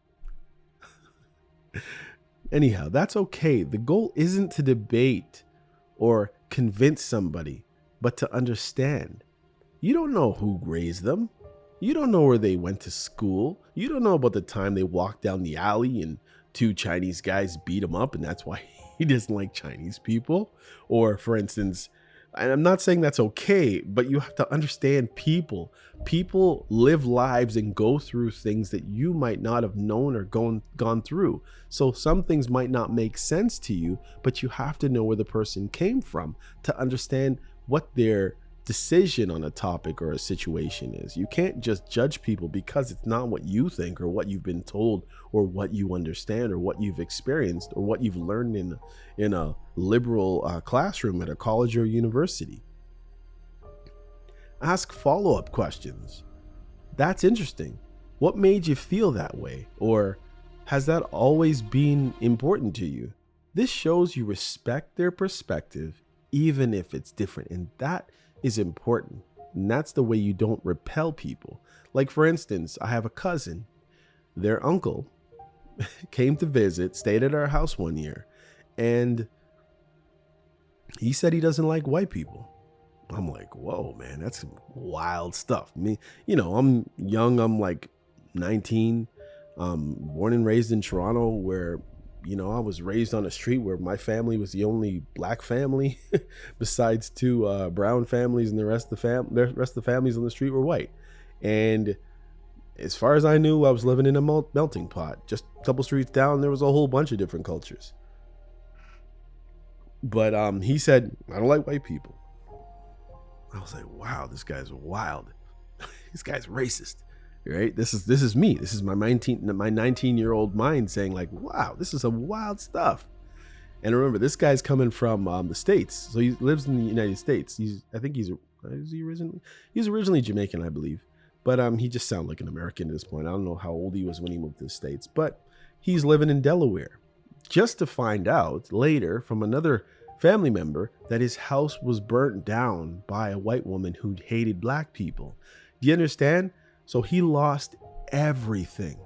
Anyhow, that's okay. The goal isn't to debate or convince somebody, but to understand. You don't know who raised them. You don't know where they went to school. You don't know about the time they walked down the alley and 2 Chinese guys beat him up, and that's why he doesn't like Chinese people. Or, for instance, and I'm not saying that's okay, but you have to understand people. People live lives and go through things that you might not have known or gone through. So some things might not make sense to you, but you have to know where the person came from to understand what their decision on a topic or a situation is. You can't just judge people because it's not what you think or what you've been told or what you understand or what you've experienced or what you've learned in a liberal classroom at a college or university. Ask follow-up questions. That's interesting. What made you feel that way? Or has that always been important to you? This shows you respect their perspective, even if it's different. And that is important. And that's the way you don't repel people. Like, for instance, I have a cousin. Their uncle came to visit, stayed at our house one year, and he said he doesn't like white people. I'm like, whoa, man, that's some wild stuff. I mean, I'm young. I'm like 19, born and raised in Toronto, where I was raised on a street where my family was the only black family besides 2 brown families, and the rest of the families on the street were white. And as far as I knew, I was living in a melting pot. Just a couple streets down, there was a whole bunch of different cultures. But he said, I don't like white people. I was like, wow, this guy's wild. This guy's racist. Right? This is me. This is my 19-year-old mind saying, like, wow, this is some wild stuff. And remember, this guy's coming from the States. So he lives in the United States. He's originally Jamaican, I believe. But he just sounded like an American at this point. I don't know how old he was when he moved to the States. But he's living in Delaware. Just to find out later from another family member that his house was burnt down by a white woman who hated black people. Do you understand? So he lost everything.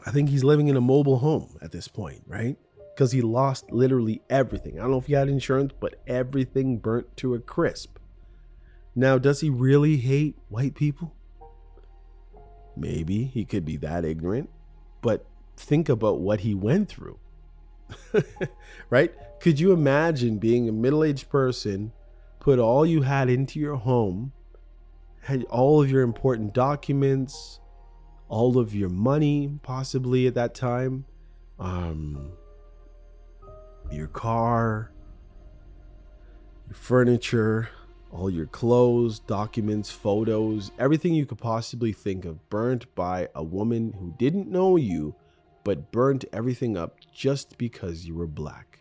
I think he's living in a mobile home at this point, right? Because he lost literally everything. I don't know if he had insurance, but everything burnt to a crisp. Now, does he really hate white people? Maybe he could be that ignorant, but think about what he went through, right? Could you imagine being a middle-aged person, put all you had into your home, had all of your important documents, all of your money, possibly at that time, um, your car, your furniture, all your clothes, documents, photos, everything you could possibly think of burnt by a woman who didn't know you, but burnt everything up just because you were black.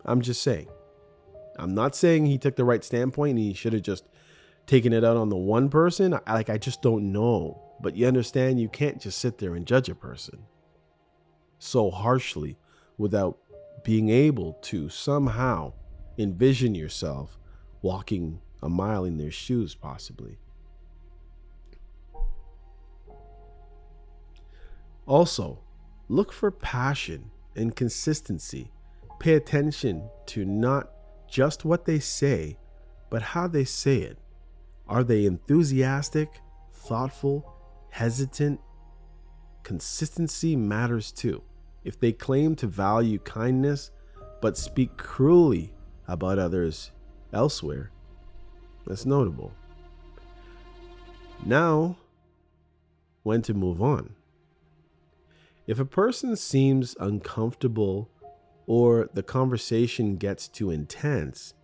I'm just saying. I'm not saying he took the right standpoint and he should have just taken it out on the one person. I just don't know. But you understand, you can't just sit there and judge a person so harshly without being able to somehow envision yourself walking a mile in their shoes, possibly. Also, look for passion and consistency. Pay attention to not just what they say, but how they say it. Are they enthusiastic, thoughtful, hesitant? Consistency matters too. If they claim to value kindness, but speak cruelly about others elsewhere, that's notable. Now, when to move on. If a person seems uncomfortable or the conversation gets too intense,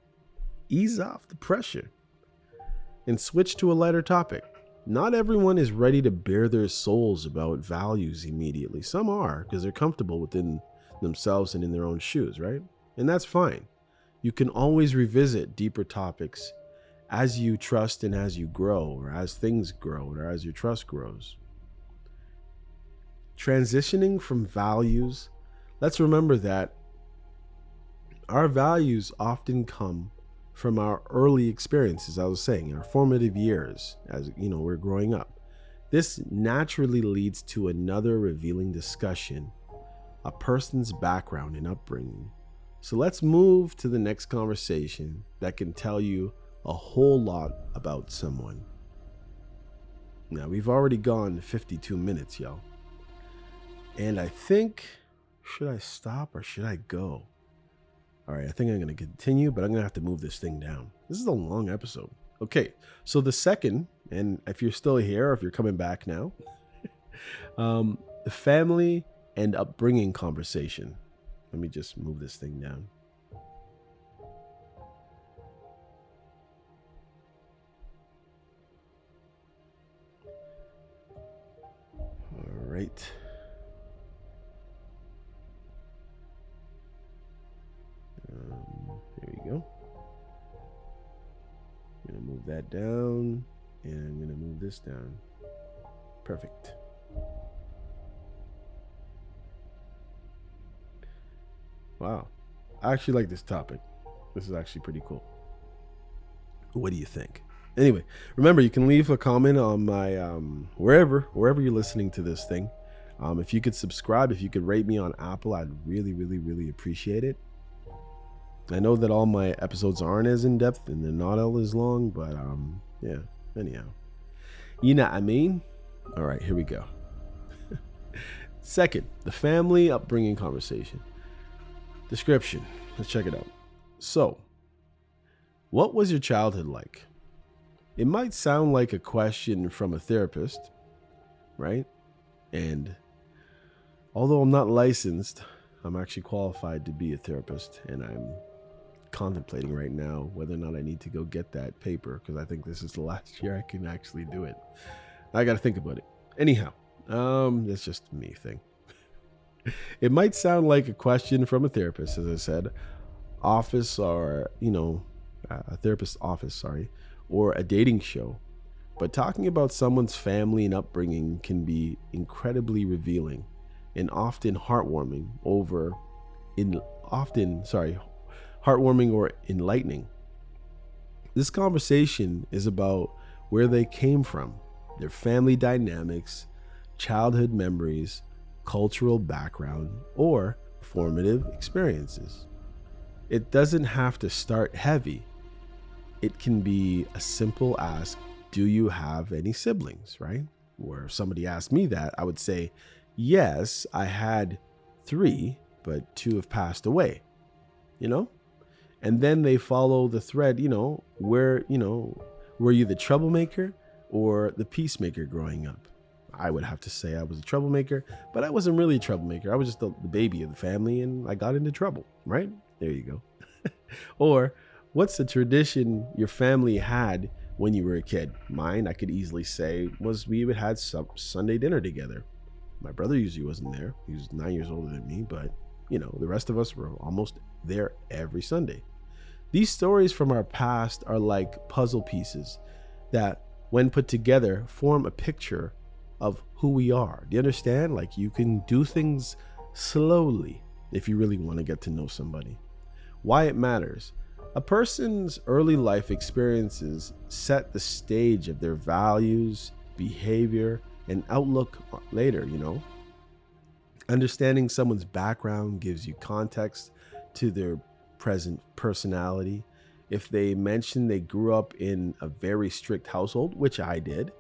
ease off the pressure and switch to a lighter topic. Not everyone is ready to bare their souls about values immediately. Some are because they're comfortable within themselves and in their own shoes, right? And that's fine. You can always revisit deeper topics as you trust and as you grow, or as things grow, or as your trust grows. Transitioning from values, let's remember that our values often come from our early experiences, I was saying, our formative years, as we're growing up. This naturally leads to another revealing discussion, a person's background and upbringing. So let's move to the next conversation that can tell you a whole lot about someone. Now, we've already gone 52 minutes, y'all. And I think, should I stop or should I go? All right, I think I'm going to continue, but I'm going to have to move this thing down. This is a long episode. Okay, so the second, and if you're still here, or if you're coming back now, the family and upbringing conversation. Let me just move this thing down. All right. There we go. I'm going to move that down, and I'm going to move this down. Perfect. Wow. I actually like this topic. This is actually pretty cool. What do you think? Anyway, remember, you can leave a comment on my wherever you're listening to this thing. If you could subscribe, if you could rate me on Apple, I'd really, really, really appreciate it. I know that all my episodes aren't as in depth and they're not all as long, but yeah. Anyhow, you know what I mean. All right, here we go. Second, the family upbringing conversation. Description. Let's check it out. So, what was your childhood like? It might sound like a question from a therapist, right? And although I'm not licensed, I'm actually qualified to be a therapist, and I'm contemplating right now whether or not I need to go get that paper, because I think this is the last year I can actually do it. I got to think about it. Anyhow, that's just a me thing. It might sound like a question from a therapist, as I said, office, or, a therapist's office, sorry, or a dating show. But talking about someone's family and upbringing can be incredibly revealing and often heartwarming or enlightening. This conversation is about where they came from, their family dynamics, childhood memories, cultural background, or formative experiences. It doesn't have to start heavy. It can be a simple ask, do you have any siblings, right? Where if somebody asked me that, I would say, yes, I had 3, but 2 have passed away, And then they follow the thread, where, Were you the troublemaker or the peacemaker growing up? I would have to say I was a troublemaker, but I wasn't really a troublemaker. I was just the baby of the family and I got into trouble, right? There you go. Or what's the tradition your family had when you were a kid? Mine, I could easily say, was we would had some Sunday dinner together. My brother usually wasn't there. He was 9 years older than me, but the rest of us were almost there every Sunday. These stories from our past are like puzzle pieces that, when put together, form a picture of who we are. Do you understand? Like, you can do things slowly if you really want to get to know somebody. Why it matters. A person's early life experiences set the stage of their values, behavior, and outlook later. Understanding someone's background gives you context to their present personality. If they mention they grew up in a very strict household, which I did,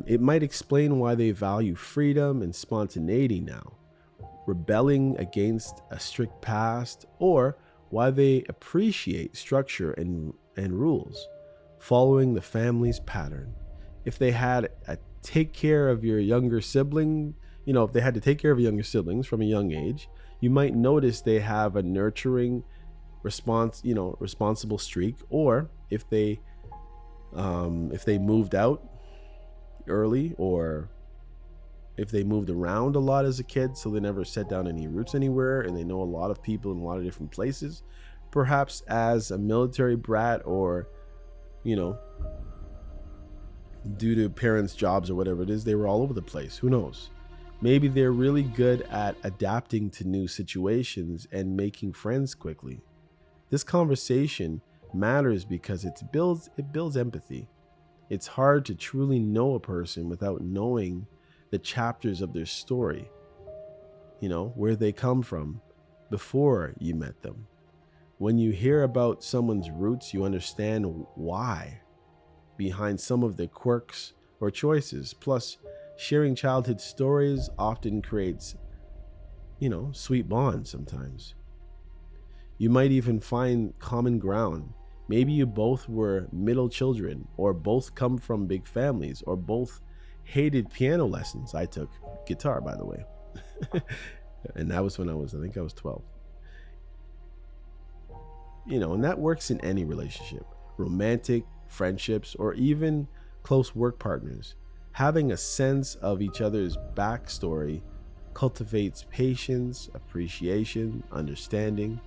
it might explain why they value freedom and spontaneity now, rebelling against a strict past, or why they appreciate structure and rules, following the family's pattern. If they had a take care of your younger sibling, if they had to take care of younger siblings from a young age, you might notice they have a nurturing responsible streak. Or if they moved out early, or if they moved around a lot as a kid, so they never set down any roots anywhere and they know a lot of people in a lot of different places, perhaps as a military brat, or due to parents' jobs or whatever it is, they were all over the place. Who knows? Maybe they're really good at adapting to new situations and making friends quickly. This conversation matters because it builds empathy. It's hard to truly know a person without knowing the chapters of their story, where they come from before you met them. When you hear about someone's roots, you understand why behind some of their quirks or choices. Plus, sharing childhood stories often creates, sweet bonds sometimes. You might even find common ground. Maybe you both were middle children, or both come from big families, or both hated piano lessons. I took guitar, by the way. And that was when I think I was 12. And that works in any relationship, romantic, friendships, or even close work partners. Having a sense of each other's backstory cultivates patience, appreciation, understanding.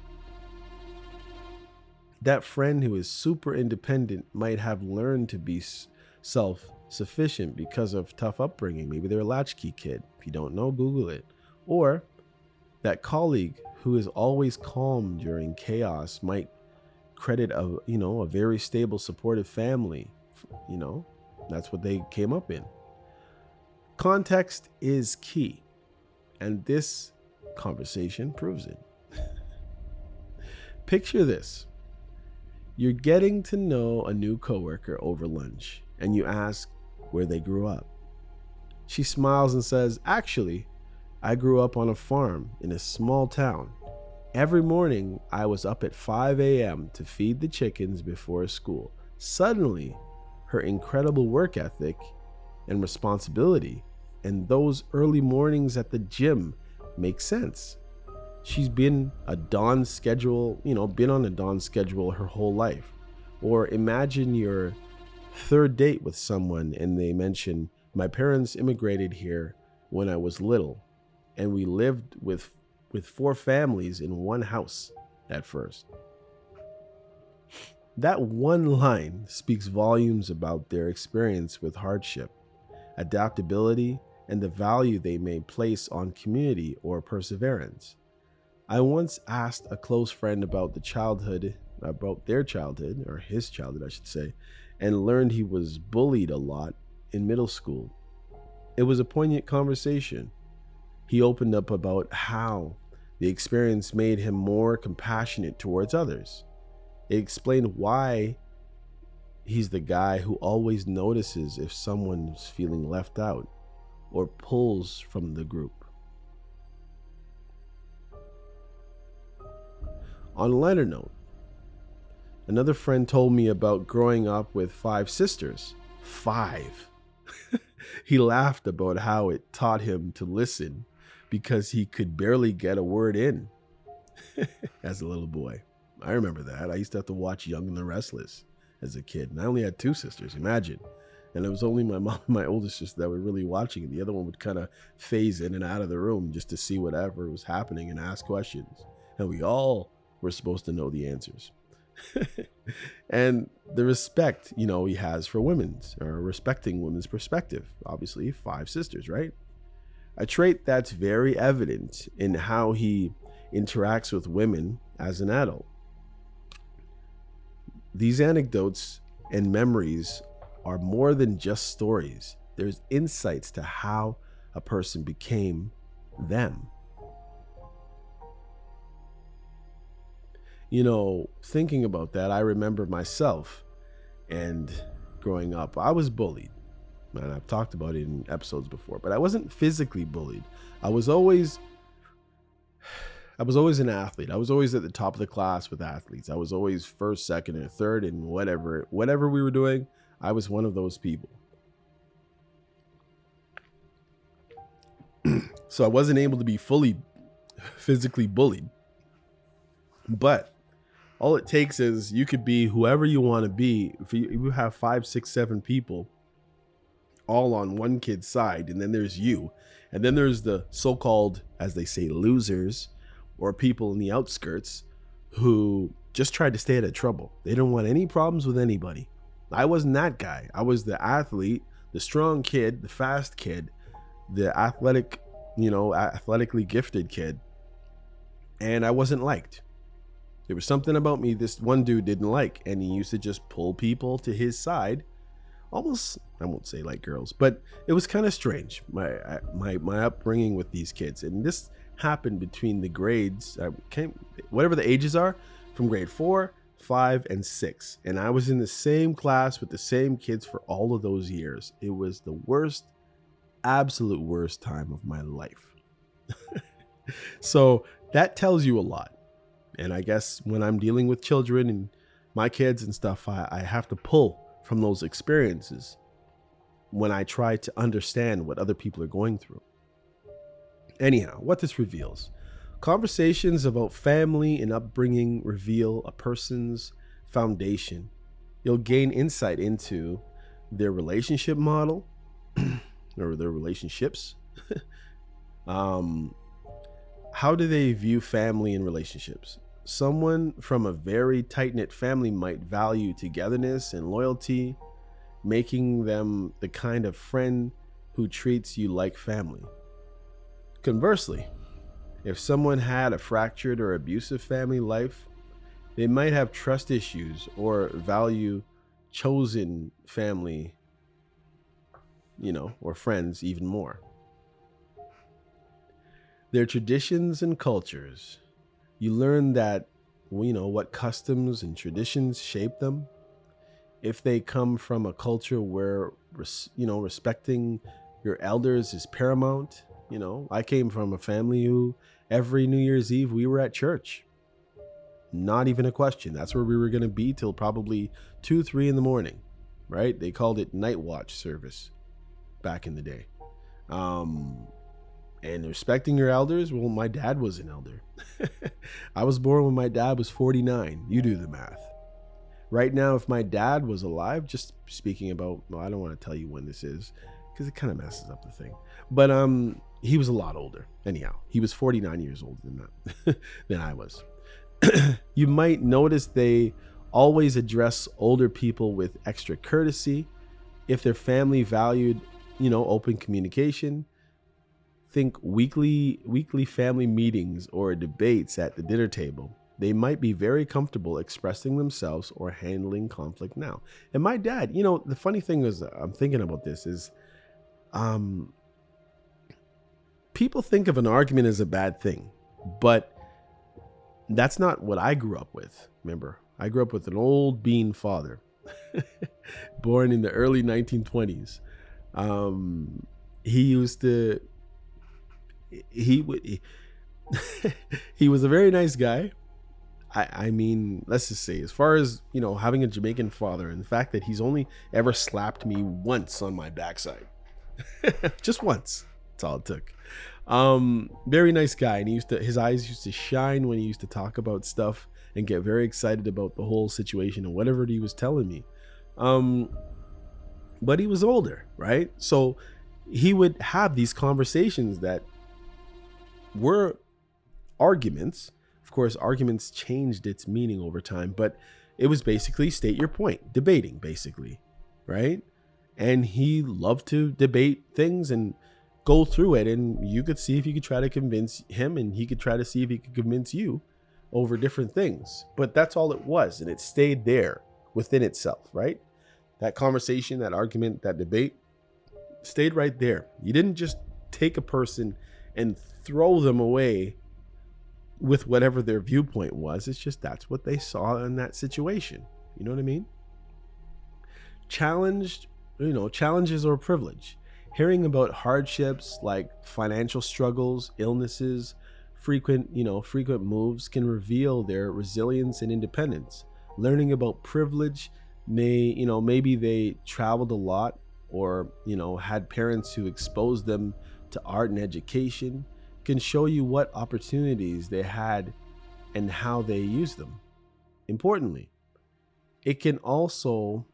That friend who is super independent might have learned to be self-sufficient because of tough upbringing. Maybe they're a latchkey kid. If you don't know, Google it. Or that colleague who is always calm during chaos might credit a very stable, supportive family. That's what they came up in. Context is key, and this conversation proves it. Picture this. You're getting to know a new coworker over lunch, and you ask where they grew up. She smiles and says, "Actually, I grew up on a farm in a small town. Every morning, I was up at 5 a.m. to feed the chickens before school." Suddenly, her incredible work ethic and responsibility and those early mornings at the gym make sense. She's been on a dawn schedule her whole life. Or imagine your third date with someone and they mention, "My parents immigrated here when I was little, and we lived with 4 families in one house at first." That one line speaks volumes about their experience with hardship, adaptability, and the value they may place on community or perseverance. I once asked a close friend about their childhood, or his childhood, I should say, and learned he was bullied a lot in middle school. It was a poignant conversation. He opened up about how the experience made him more compassionate towards others. It explained why he's the guy who always notices if someone's feeling left out or pulls from the group. On a lighter note, Another friend told me about growing up with five sisters. Five. He laughed about how it taught him to listen because he could barely get a word in as a little boy. I remember that. I used to have to watch Young and the Restless as a kid, and I only had two sisters, imagine. And it was only my mom and my older sister that were really watching, and the other one would kind of phase in and out of the room just to see whatever was happening and ask questions. And we all were supposed to know the answers. And the respect, he has for women's, or respecting women's perspective. Obviously, five sisters, right? A trait that's very evident in how he interacts with women as an adult. These anecdotes and memories are more than just stories. There's insights to how a person became them. Thinking about that, I remember myself and growing up, I was bullied. And I've talked about it in episodes before, but I wasn't physically bullied. I was always an athlete. I was always at the top of the class with athletes. I was always first, second, or third in whatever we were doing. I was one of those people. So I wasn't able to be fully physically bullied. But all it takes is you could be whoever you want to be. If you have 5, 6, 7 people all on one kid's side, and then there's you, and then there's the so-called, as they say, losers, or people in the outskirts who just tried to stay out of trouble. They don't want any problems with anybody. I wasn't that guy. I was the athlete, the strong kid, the fast kid, the athletically gifted kid, and I wasn't liked. There was something about me this one dude didn't like, and he used to just pull people to his side. Almost, I won't say like girls, but it was kind of strange, my upbringing with these kids. And this happened between the grades, whatever the ages are, from grade 4, 5, and 6. And I was in the same class with the same kids for all of those years. It was the worst, absolute worst time of my life. So that tells you a lot. And I guess when I'm dealing with children and my kids and stuff, I have to pull from those experiences when I try to understand what other people are going through. Anyhow, what this reveals: conversations about family and upbringing reveal a person's foundation. You'll gain insight into their relationship model or their relationships. How do they view family and relationships? Someone from a very tight-knit family might value togetherness and loyalty, making them the kind of friend who treats you like family. Conversely, if someone had a fractured or abusive family life, they might have trust issues or value chosen family, or friends even more. Their traditions and cultures. You learn that, what customs and traditions shape them. If they come from a culture where, respecting your elders is paramount. I came from a family who every New Year's Eve we were at church. Not even a question. That's where we were going to be till probably 2, 3 in the morning, right? They called it night watch service back in the day. And respecting your elders, well, my dad was an elder. I was born when my dad was 49. You do the math. Right now, if my dad was alive, just speaking about, I don't want to tell you when this is, because it kind of messes up the thing. But he was a lot older. Anyhow, he was 49 years older than I was. You might notice they always address older people with extra courtesy. If their family valued, open communication, think weekly family meetings or debates at the dinner table. They might be very comfortable expressing themselves or handling conflict now. And my dad, the funny thing is, I'm thinking about this is, people think of an argument as a bad thing, but that's not what I grew up with. Remember, I grew up with an old bean father, born in the early 1920s. He was a very nice guy. I mean, let's just say, as far as, having a Jamaican father and the fact that he's only ever slapped me once on my backside, just once. That's all it took. Very nice guy. And his eyes used to shine when he used to talk about stuff and get very excited about the whole situation and whatever he was telling me. But he was older, right? So he would have these conversations that were arguments. Of course, arguments changed its meaning over time, but it was basically state your point, debating, basically, right? And he loved to debate things and go through it, and you could see if you could try to convince him, and he could try to see if he could convince you over different things. But that's all it was, and it stayed there within itself, right? That conversation, that argument, that debate stayed right there. You didn't just take a person and throw them away with whatever their viewpoint was. It's just that's what they saw in that situation. You know what I mean? Challenges or privilege. Hearing about hardships like financial struggles, illnesses, frequent moves can reveal their resilience and independence. Learning about privilege maybe they traveled a lot, or had parents who exposed them to art and education, can show you what opportunities they had and how they used them. Importantly, it can also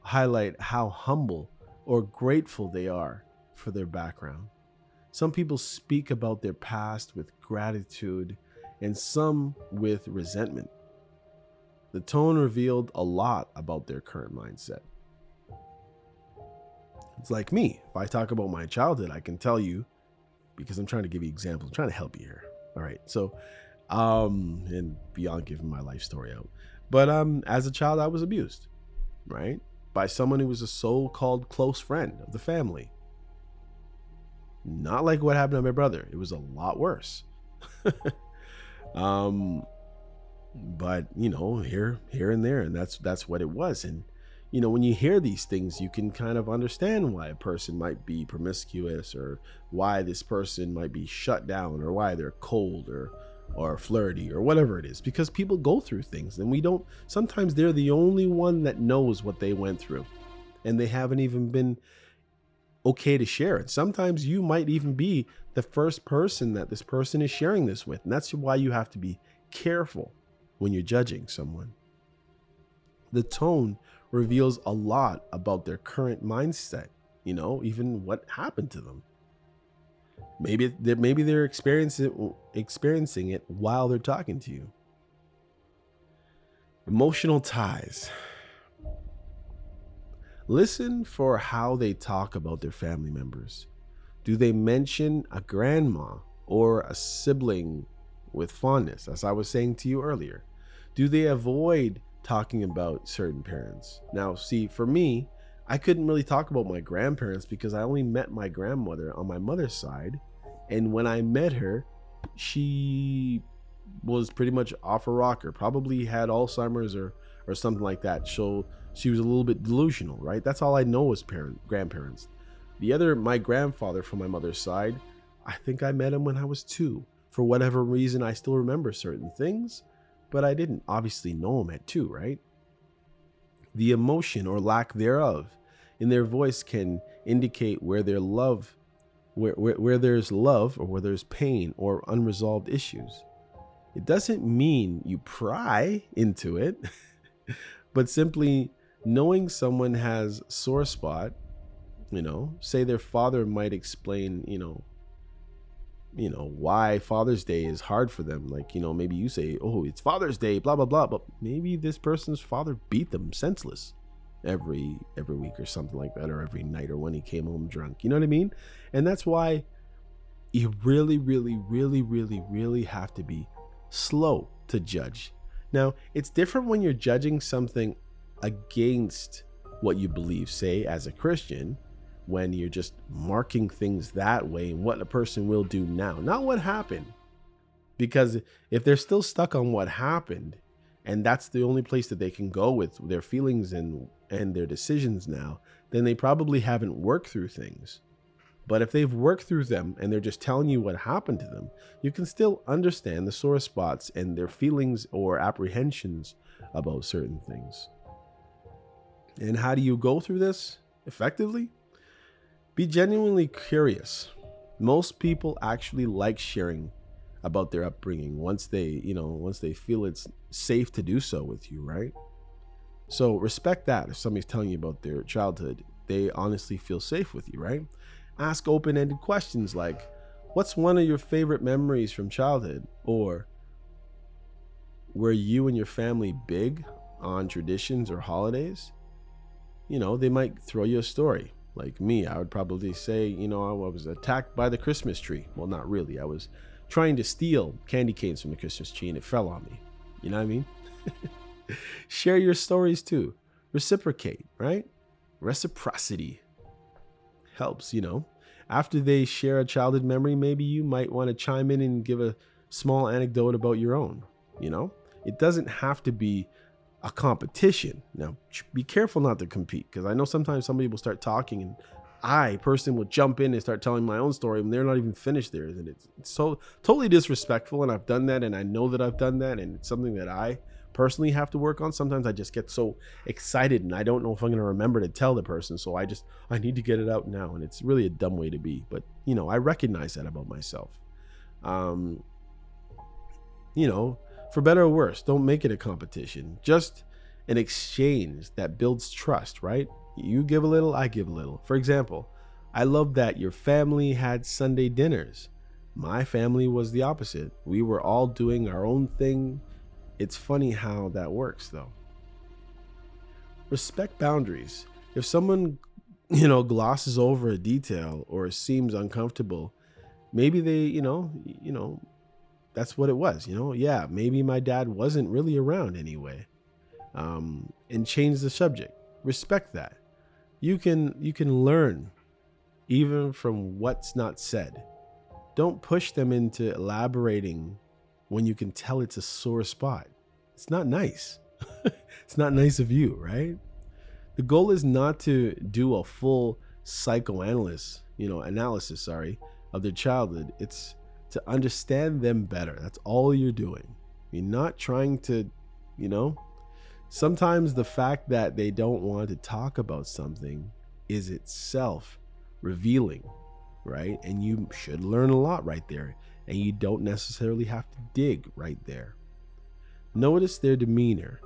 highlight how humble or grateful they are for their background. Some people speak about their past with gratitude and some with resentment. The tone revealed a lot about their current mindset. It's like me. If I talk about my childhood, I can tell you, because I'm trying to give you examples, I'm trying to help you here. All right. So, and beyond giving my life story out, but as a child, I was abused, right? By someone who was a so-called close friend of the family. Not like what happened to my brother. It was a lot worse. But here and there, and that's what it was. And when you hear these things, you can kind of understand why a person might be promiscuous, or why this person might be shut down, or why they're cold or flirty, or whatever it is, because people go through things, and sometimes they're the only one that knows what they went through, and they haven't even been okay to share it. Sometimes you might even be the first person that this person is sharing this with, and that's why you have to be careful when you're judging someone. The tone reveals a lot about their current mindset, even what happened to them. Maybe they're experiencing it while they're talking to you. Emotional ties. Listen for how they talk about their family members. Do they mention a grandma or a sibling with fondness, as I was saying to you earlier? Do they avoid talking about certain parents? Now, see, for me, I couldn't really talk about my grandparents because I only met my grandmother on my mother's side. And when I met her, she was pretty much off a rocker, probably had Alzheimer's or something like that. So she was a little bit delusional, right? That's all I know as grandparents. My grandfather from my mother's side, I think I met him when I was 2. For whatever reason, I still remember certain things, but I didn't obviously know him at 2, right? The emotion or lack thereof in their voice can indicate where there's love or where there's pain or unresolved issues. It doesn't mean you pry into it, but simply knowing someone has sore spot, say their father might explain, why Father's Day is hard for them. Like, maybe you say, oh, it's Father's Day, blah, blah, blah. But maybe this person's father beat them senseless every week or something like that, or every night, or when he came home drunk. You know what I mean? And that's why you really, really, really, really, really have to be slow to judge. Now, it's different when you're judging something against what you believe, say as a Christian, when you're just marking things that way and what a person will do now, not what happened. Because if they're still stuck on what happened, and that's the only place that they can go with their feelings and their decisions now, then they probably haven't worked through things. But if they've worked through them and they're just telling you what happened to them, you can still understand the sore spots and their feelings or apprehensions about certain things. And how do you go through this effectively? Be genuinely curious. Most people actually like sharing about their upbringing once they feel it's safe to do so with you, right? So respect that. If somebody's telling you about their childhood, they honestly feel safe with you, right? Ask open-ended questions like, what's one of your favorite memories from childhood? Or were you and your family big on traditions or holidays? They might throw you a story. Like me, I would probably say, I was attacked by the Christmas tree. Well, not really. I was trying to steal candy canes from the Christmas tree and it fell on me. You know what I mean? Share your stories too. Reciprocate, right? Reciprocity helps. After they share a childhood memory, maybe you might want to chime in and give a small anecdote about your own. You know, it doesn't have to be a competition. Now, be careful not to compete, because I know sometimes somebody will start talking and I personally will jump in and start telling my own story when they're not even finished theirs. And it's so totally disrespectful. And I've done that, and I know that I've done that. And it's something that I personally have to work on. Sometimes I just get so excited and I don't know if I'm going to remember to tell the person. So I need to get it out now. And it's really a dumb way to be. But, I recognize that about myself. Um, for better or worse, don't make it a competition. Just an exchange that builds trust, right? You give a little, I give a little. For example, I love that your family had Sunday dinners. My family was the opposite. We were all doing our own thing. It's funny how that works, though. Respect boundaries. If someone, glosses over a detail or seems uncomfortable, maybe they, that's what it was. Yeah, maybe my dad wasn't really around anyway. And change the subject. Respect that. You can learn even from what's not said. Don't push them into elaborating when you can tell it's a sore spot. It's not nice. It's not nice of you, right? The goal is not to do a full analysis, of their childhood. It's to understand them better. That's all you're doing. You're not trying to, sometimes the fact that they don't want to talk about something is itself revealing, right? And you should learn a lot right there. And you don't necessarily have to dig right there. Notice their demeanor.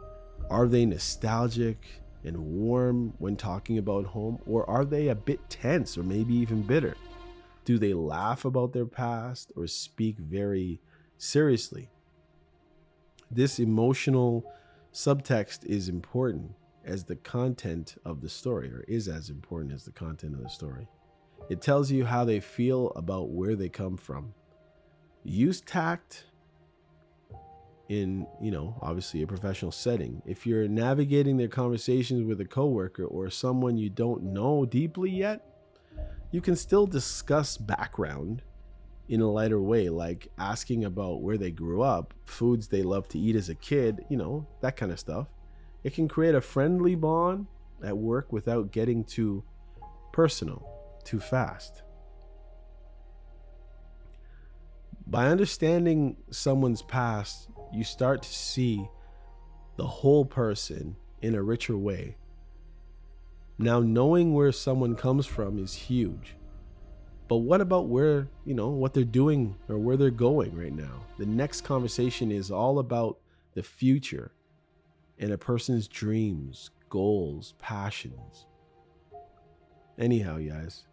Are they nostalgic and warm when talking about home? Or are they a bit tense or maybe even bitter? Do they laugh about their past or speak very seriously? This emotional subtext is important as the content of the story, or is as important as the content of the story. It tells you how they feel about where they come from. Use tact in, obviously a professional setting. If you're navigating their conversations with a coworker or someone you don't know deeply yet, you can still discuss background in a lighter way, like asking about where they grew up, foods they love to eat as a kid, that kind of stuff. It can create a friendly bond at work without getting too personal, too fast. By understanding someone's past, you start to see the whole person in a richer way. Now, knowing where someone comes from is huge. But what about where, what they're doing or where they're going right now? The next conversation is all about the future and a person's dreams, goals, passions. Anyhow, guys,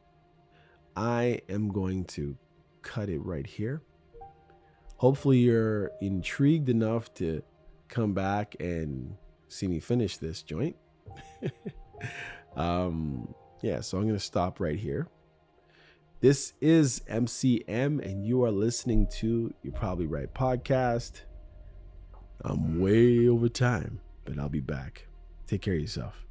I am going to cut it right here. Hopefully you're intrigued enough to come back and see me finish this joint. So I'm going to stop right here. This is MCM, and you are listening to You're Probably Right podcast. I'm way over time, but I'll be back. Take care of yourself.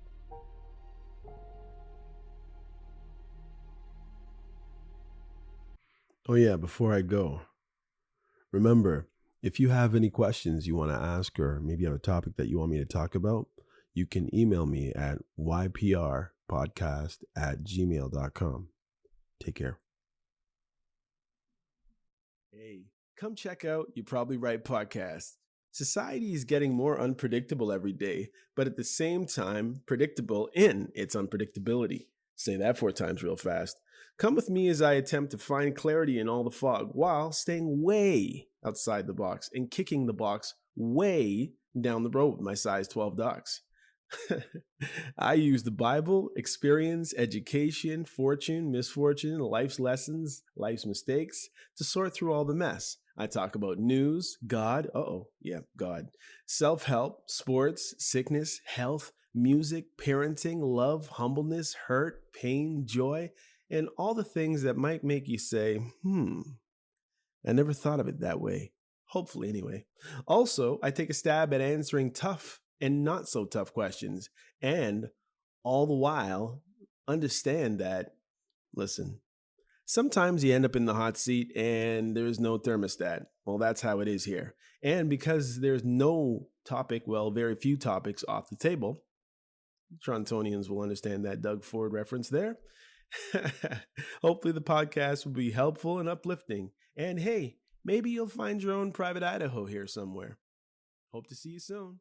Oh yeah, before I go, remember, if you have any questions you want to ask, or maybe you have a topic that you want me to talk about, you can email me at yprpodcast@gmail.com. Take care. Hey, come check out You Probably Right podcast. Society is getting more unpredictable every day, but at the same time, predictable in its unpredictability. Say that 4 times real fast. Come with me as I attempt to find clarity in all the fog while staying way outside the box and kicking the box way down the road with my size 12 docs. I use the Bible, experience, education, fortune, misfortune, life's lessons, life's mistakes to sort through all the mess. I talk about news, God, God, self help, sports, sickness, health, music, parenting, love, humbleness, hurt, pain, joy, and all the things that might make you say, I never thought of it that way. Hopefully, anyway. Also, I take a stab at answering tough and not so tough questions, and all the while, understand that, listen, sometimes you end up in the hot seat and there's no thermostat. Well, that's how it is here. And because there's no topic, well, very few topics off the table, Torontonians will understand that Doug Ford reference there. Hopefully, the podcast will be helpful and uplifting. And hey, maybe you'll find your own private Idaho here somewhere. Hope to see you soon.